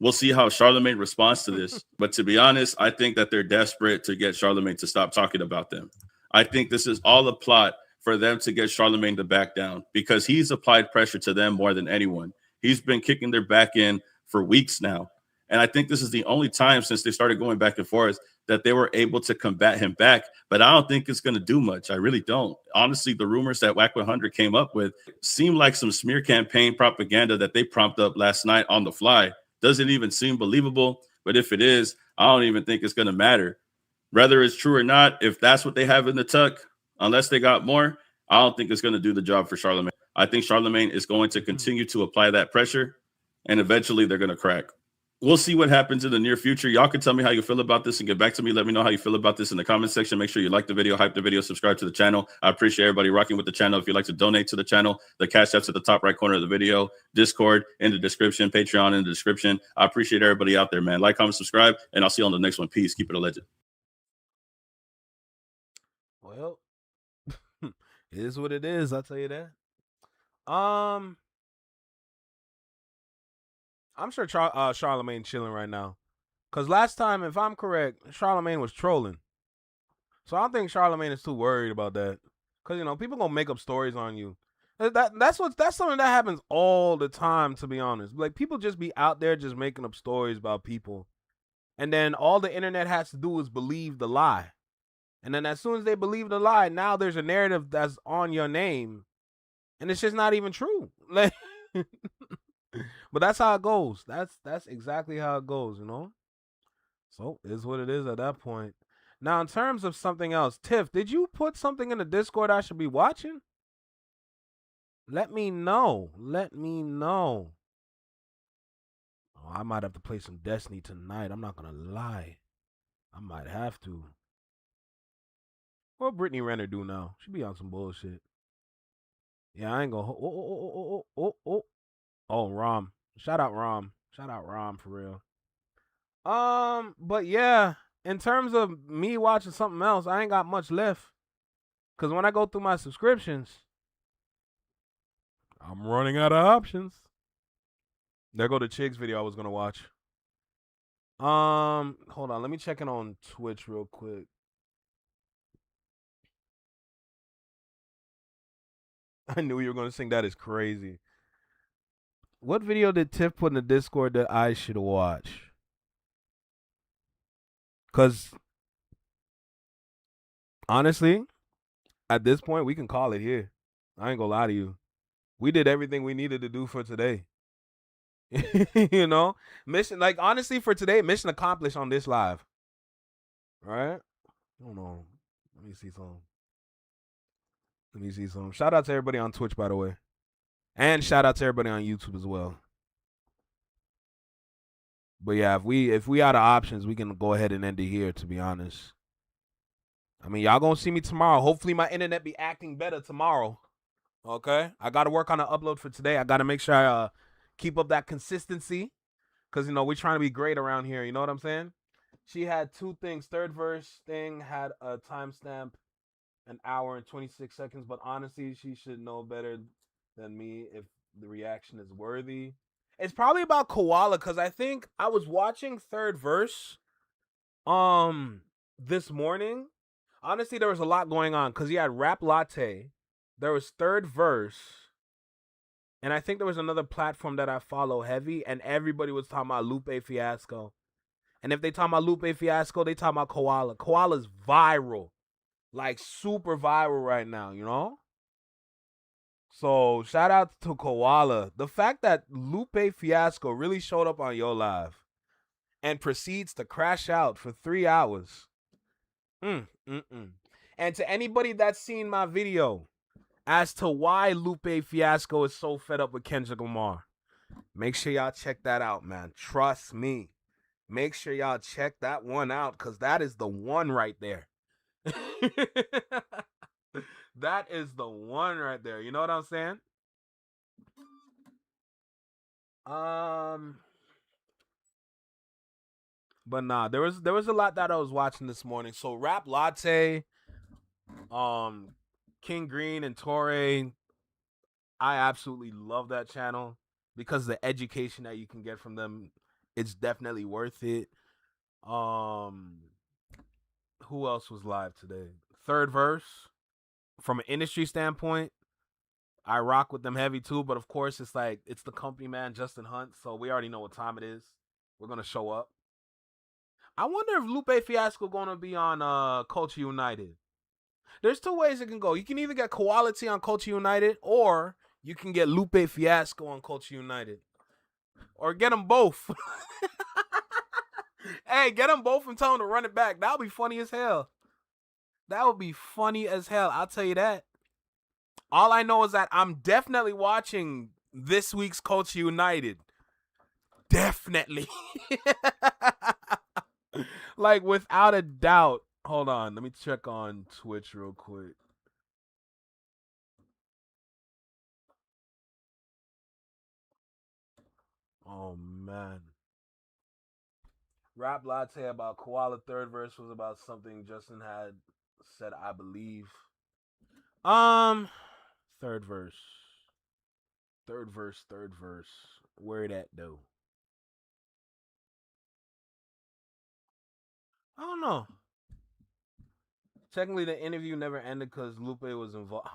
We'll see how Charlemagne responds to this. But to be honest, I think that they're desperate to get Charlemagne to stop talking about them. I think this is all a plot for them to get Charlemagne to back down because he's applied pressure to them more than anyone. He's been kicking their back in for weeks now. And I think this is the only time since they started going back and forth that they were able to combat him back. But I don't think it's going to do much. I really don't. Honestly, the rumors that Wack 100 came up with seem like some smear campaign propaganda that they prompted up last night on the fly. Doesn't even seem believable. But if it is, I don't even think it's going to matter. Whether it's true or not, if that's what they have in the tuck, unless they got more, I don't think it's going to do the job for Charlemagne. I think Charlemagne is going to continue to apply that pressure, and eventually they're going to crack. We'll see what happens in the near future. Y'all can tell me how you feel about this and get back to me. Let me know how you feel about this in the comment section. Make sure you like the video, hype the video, subscribe to the channel. I appreciate everybody rocking with the channel. If you'd like to donate to the channel, the Cash App's at the top right corner of the video, Discord in the description, Patreon in the description. I appreciate everybody out there, man. Like, comment, subscribe, and I'll see you on the next one. Peace. Keep it a legend. Well, it is what it is. I'll tell you that. I'm sure Charlemagne chilling right now. Because last time, if I'm correct, Charlemagne was trolling. So I don't think Charlemagne is too worried about that. Because, you know, people going to make up stories on you. That's something that happens all the time, to be honest. Like, people just be out there just making up stories about people. And then all the internet has to do is believe the lie. And then as soon as they believe the lie, now there's a narrative that's on your name. And it's just not even true. Like, but that's how it goes. That's exactly how it goes, you know? So it's what it is at that point. Now, in terms of something else, Tiff, did you put something in the Discord I should be watching? Let me know. Let me know. Oh, I might have to play some Destiny tonight. I'm not going to lie. I might have to. What Brittany Renner do now? She be on some bullshit. Yeah, I ain't gonna. Oh, Rom. Shout out Rom. Shout out Rom for real. But yeah, in terms of me watching something else, I ain't got much left. Cause when I go through my subscriptions, I'm running out of options. There go the Chig's video I was gonna watch. Hold on, let me check in on Twitch real quick. I knew you were going to sing That Is Crazy. What video did Tiff put in the Discord that I should watch? Because, honestly, at this point, we can call it here. I ain't going to lie to you. We did everything we needed to do for today. You know? Mission, like, honestly, for today, mission accomplished on this live. Right? Hold on. Let me see something. Shout out to everybody on Twitch, by the way. And shout out to everybody on YouTube as well. But yeah, if we out of options, we can go ahead and end it here, to be honest. I mean, y'all gonna see me tomorrow. Hopefully my internet be acting better tomorrow. Okay? I gotta work on the upload for today. I gotta make sure I keep up that consistency. Because, you know, we're trying to be great around here. You know what I'm saying? She had two things. Third verse thing had a timestamp. An hour and 26 seconds, but honestly, she should know better than me if the reaction is worthy. It's probably about Koala, because I think I was watching third verse this morning. Honestly, there was a lot going on, because you had Rap Latte, there was third verse, And I think there was another platform that I follow heavy, and everybody was talking about Lupe Fiasco. And if they talk about Lupe Fiasco, they talk about Koala. Koala's viral. Like super viral right now, you know? So shout out to Koala. The fact that Lupe Fiasco really showed up on Yo Live and proceeds to crash out for 3 hours. And to anybody that's seen my video as to why Lupe Fiasco is so fed up with Kendrick Lamar, make sure y'all check that out, man. Trust me. Make sure y'all check that one out, because that is the one right there. That is the one right there. You know what I'm saying? But nah, there was a lot that I was watching this morning. So Rap Latte, King Green and Torre, I absolutely love that channel because the education that you can get from them, it's definitely worth it. Who else was live today? Third Verse. From an industry standpoint, I rock with them heavy too, but of course it's like it's the company man, Justin Hunt, so we already know what time it is. We're gonna show up. I wonder if Lupe Fiasco gonna be on Culture United. There's two ways it can go. You can either get Quality on Culture United, or you can get Lupe Fiasco on Culture United, or get them both. Hey, get them both and tell them to run it back. That would be funny as hell. That would be funny as hell. I'll tell you that. All I know is that I'm definitely watching this week's Culture United. Definitely. Like, without a doubt. Hold on. Let me check on Twitch real quick. Oh, man. Rap Latte about Koala. Third verse was about something Justin had said, I believe. Third verse. Where that though? I don't know. Technically, the interview never ended because Lupe was involved.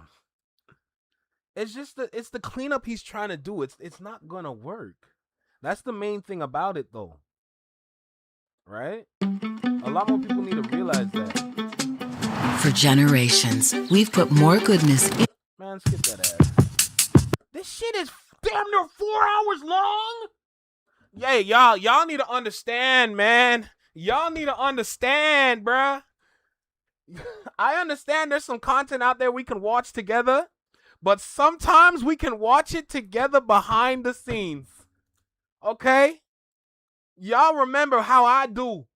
It's just it's the cleanup he's trying to do. It's not gonna work. That's the main thing about it, though. Right? A lot more people need to realize that. For generations, we've put more goodness in. Man, skip that ad. This shit is damn near 4 hours long. Yeah, y'all need to understand, man. Y'all need to understand, bruh. I understand there's some content out there we can watch together, but sometimes we can watch it together behind the scenes. Okay? Y'all remember how I do.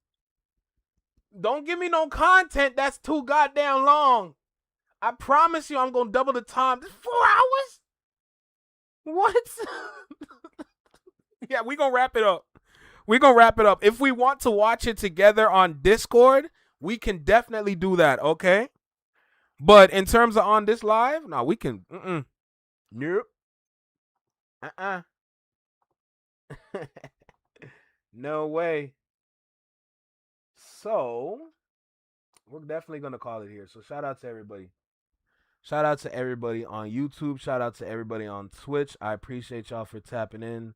Don't give me no content that's too goddamn long. I promise you I'm going to double the time. This 4 hours? What? Yeah, we going to wrap it up. If we want to watch it together on Discord, we can definitely do that, okay? But in terms of on this live, no, we can. Nope. No way. So, we're definitely going to call it here. So, shout out to everybody. Shout out to everybody on YouTube. Shout out to everybody on Twitch. I appreciate y'all for tapping in.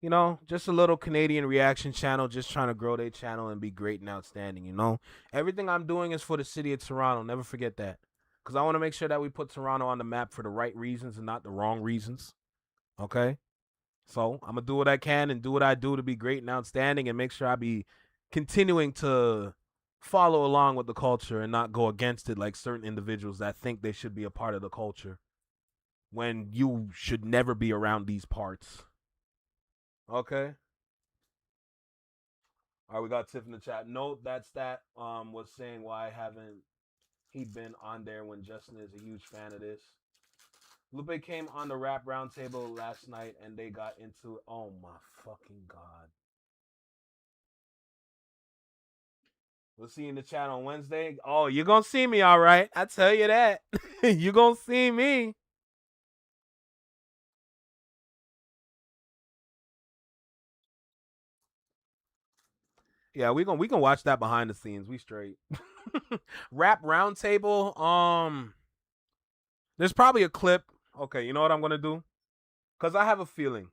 You know, just a little Canadian reaction channel, just trying to grow their channel and be great and outstanding, you know. Everything I'm doing is for the city of Toronto. Never forget that. Because I want to make sure that we put Toronto on the map for the right reasons and not the wrong reasons. Okay? So, I'm going to do what I can and do what I do to be great and outstanding and make sure I be continuing to follow along with the culture and not go against it like certain individuals that think they should be a part of the culture when you should never be around these parts. Okay. All right, we got Tiff in the chat. Note that was saying why haven't he been on there when Justin is a huge fan of this. Lupe came on the Rap Roundtable last night and they got into, oh my fucking God. We'll see you in the chat on Wednesday. Oh, you're going to see me, all right. I tell you that. You're going to see me. Yeah, we can watch that behind the scenes. We straight. Rap Roundtable. There's probably a clip. Okay, you know what I'm gonna do? Because I have a feeling.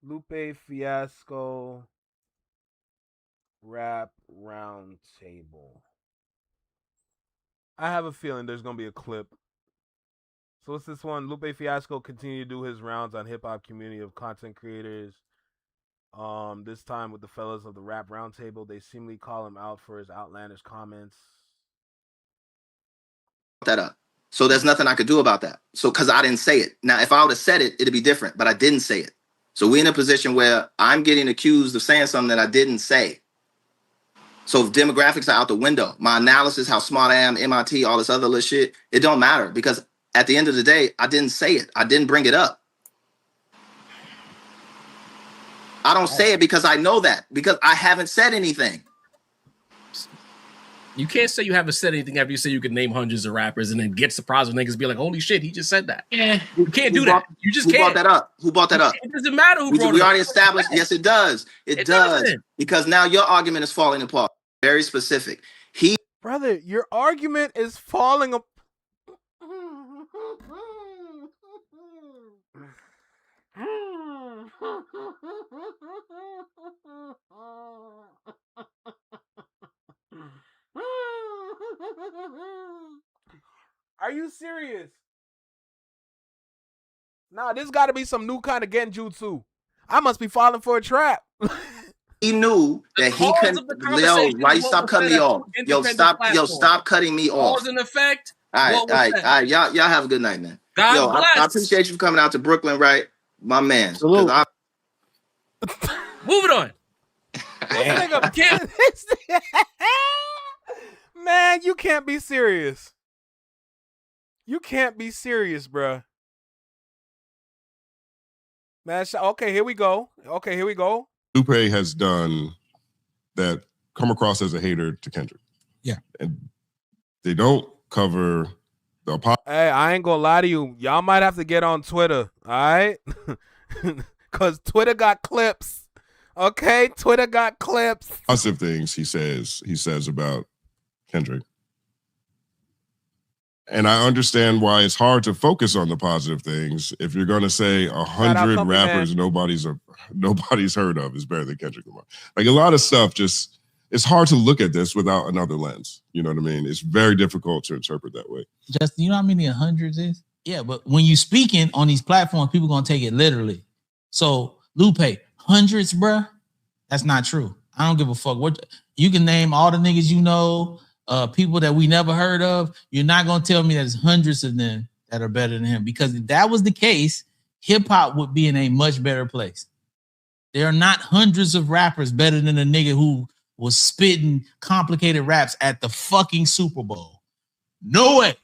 Lupe Fiasco Rap Roundtable. I have a feeling there's going to be a clip. So what's this one? Lupe Fiasco continue to do his rounds on hip-hop community of content creators. This time with the fellas of the Rap Roundtable. They seemingly call him out for his outlandish comments. That up. So there's nothing I could do about that. So because I didn't say it. Now, if I would have said it, it'd be different, but I didn't say it. So we're in a position where I'm getting accused of saying something that I didn't say. So if demographics are out the window, my analysis, how smart I am, MIT, all this other little shit, it don't matter because at the end of the day, I didn't say it. I didn't bring it up. I don't say it because I know that, because I haven't said anything. You can't say you haven't said anything after you say you can name hundreds of rappers and then get surprised when niggas be like, holy shit, he just said that. Yeah, you can't do that. You just can't. Who brought that up? Who brought that up? It doesn't matter who brought it up. We already established. Yes, it does. It does. Doesn't. Because now your argument is falling apart. Very specific. Brother, your argument is falling apart. Are you serious? Nah, this got to be some new kind of genjutsu. I must be falling for a trap. He knew that he couldn't. Yo, right? Stop cutting me off. Yo, stop cutting me off. Cause and effect. All right. Y'all have a good night, man. God bless. I appreciate you for coming out to Brooklyn, right, my man. Moving on. Man, you can't be serious. You can't be serious, bruh. Man, okay, here we go. Lupe has done that come across as a hater to Kendrick. Yeah. And they don't cover the Hey, I ain't gonna lie to you. Y'all might have to get on Twitter, all right? Because Twitter got clips. Okay? Twitter got clips. positive things he says about Kendrick. And I understand why it's hard to focus on the positive things. If you're going to say 100 rappers nobody's heard of is better than Kendrick Lamar. Like a lot of stuff just, it's hard to look at this without another lens. You know what I mean? It's very difficult to interpret that way. Justin, you know how many hundreds is? Yeah, but when you speaking on these platforms, people going to take it literally. So Lupe, hundreds, bruh? That's not true. I don't give a fuck. What you can name all the niggas you know, people that we never heard of. You're not gonna tell me there's hundreds of them that are better than him, because if that was the case, hip hop would be in a much better place. There are not hundreds of rappers better than a nigga who was spitting complicated raps at the fucking Super Bowl. No way.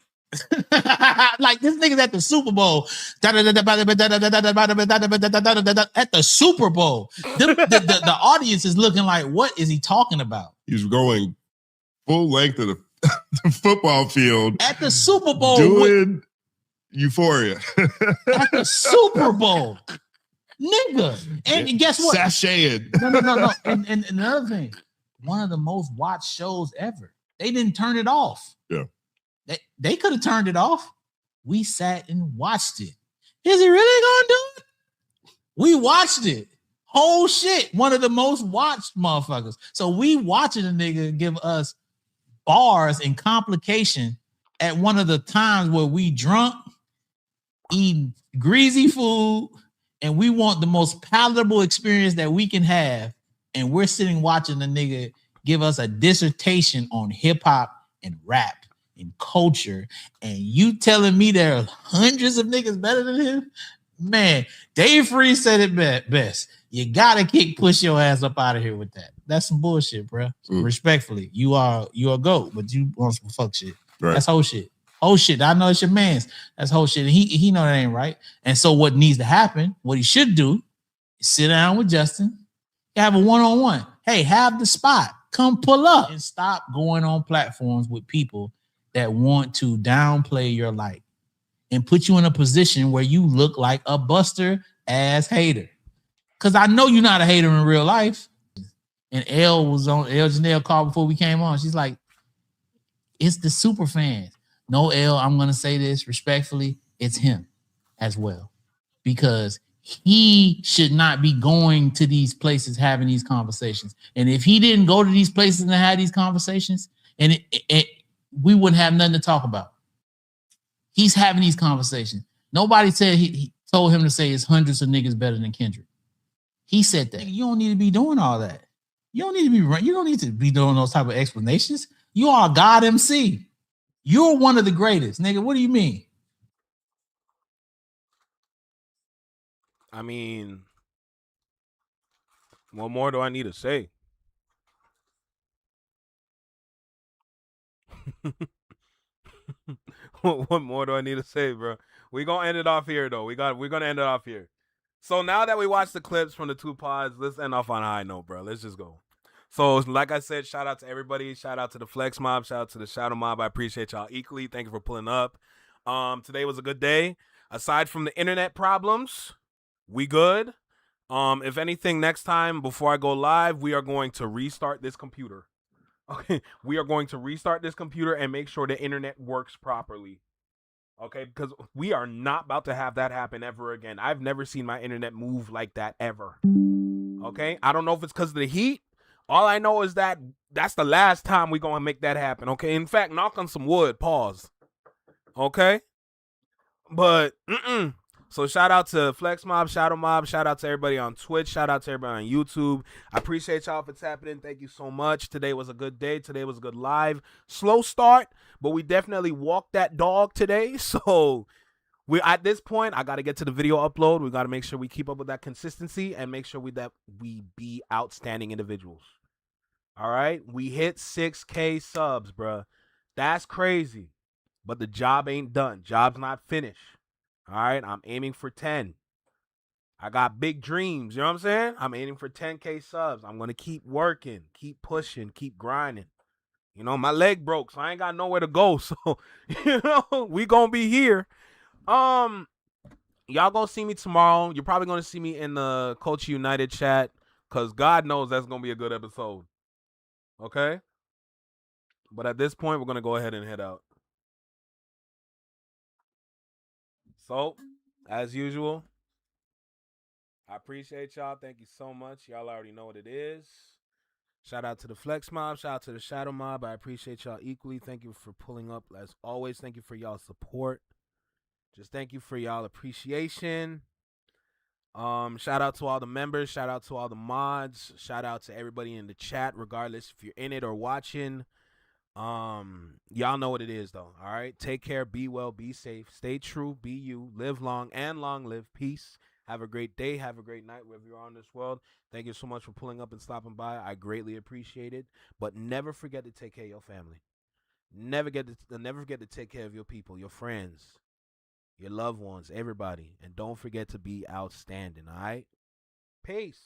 Like this nigga's at the Super Bowl. At the Super Bowl. The audience is looking like, what is he talking about? He's going full length of the football field at the Super Bowl, doing Euphoria at the Super Bowl, nigga. And guess what? Sashaying. No. And another thing, one of the most watched shows ever. They didn't turn it off. Yeah, they could have turned it off. We sat and watched it. Is he really gonna do it? We watched it. Whole shit. One of the most watched motherfuckers. So we watching a nigga give us bars and complication at one of the times where we drunk, eating greasy food, and we want the most palatable experience that we can have. And we're sitting watching the nigga give us a dissertation on hip hop and rap and culture. And you telling me there are hundreds of niggas better than him? Man, Dave Free said it best. You gotta push your ass up out of here with that. That's some bullshit, bro. Respectfully, you are a goat, but you want some fuck shit. Right. That's whole shit. Whole shit. I know it's your man's. That's whole shit. And he know that ain't right. And so what needs to happen, what he should do, is sit down with Justin, have a one-on-one. Hey, have the spot. Come pull up and stop going on platforms with people that want to downplay your life and put you in a position where you look like a buster ass hater. Cause I know you're not a hater in real life. And L Janelle called before we came on. She's like, it's the super fans. No, L, I'm gonna say this respectfully. it's him as well, because he should not be going to these places having these conversations. And if he didn't go to these places and have these conversations, and we wouldn't have nothing to talk about. He's having these conversations. Nobody said he told him to say it's hundreds of niggas better than Kendrick. He said that. You don't need to be doing all that. You don't need to be doing those type of explanations. You are a God MC. You're one of the greatest, nigga. What do you mean? I mean, what more do I need to say? What more do I need to say, bro? We're gonna end it off here, though. We're gonna end it off here. So now that we watched the clips from the 2 pods, let's end off on a high note, bro. Let's just go. So like I said, shout out to everybody. Shout out to the Flex Mob. Shout out to the Shadow Mob. I appreciate y'all equally. Thank you for pulling up. Today was a good day. Aside from the internet problems, we good. If anything, next time before I go live, we are going to restart this computer. Okay, we are going to restart this computer and make sure the internet works properly. Okay, because we are not about to have that happen ever again. I've never seen my internet move like that ever. Okay, I don't know if it's because of the heat. All I know is that that's the last time we're going to make that happen. Okay, in fact, knock on some wood. Pause. Okay, but So shout out to Flex Mob, Shadow Mob, shout out to everybody on Twitch, shout out to everybody on YouTube. I appreciate y'all for tapping in. Thank you so much. Today was a good day. Today was a good live. Slow start, but we definitely walked that dog today. So we at this point, I got to get to the video upload. We got to make sure we keep up with that consistency and make sure that we be outstanding individuals. All right? We hit 6K subs, bruh. That's crazy. But the job ain't done. Job's not finished. All right, I'm aiming for 10. I got big dreams, you know what I'm saying? I'm aiming for 10K subs. I'm going to keep working, keep pushing, keep grinding. You know, my leg broke, so I ain't got nowhere to go. So, you know, we going to be here. Y'all going to see me tomorrow. You're probably going to see me in the Culture United chat because God knows that's going to be a good episode. Okay? But at this point, we're going to go ahead and head out. So, as usual, I appreciate y'all. Thank you so much. Y'all already know what it is. Shout out to the Flex Mob. Shout out to the Shadow Mob. I appreciate y'all equally. Thank you for pulling up as always. Thank you for y'all support. Just thank you for y'all appreciation. Shout out to all the members. Shout out to all the mods. Shout out to everybody in the chat, regardless if you're in it or watching. Y'all know what it is, though. All right, take care, be well, be safe, stay true, be you, live long, and long live. Peace. Have a great day, have a great night wherever you are in this world. Thank you so much for pulling up and stopping by. I greatly appreciate it. But never forget to take care of your family. Never forget to take care of your people, your friends, your loved ones, everybody. And don't forget to be outstanding. All right, peace.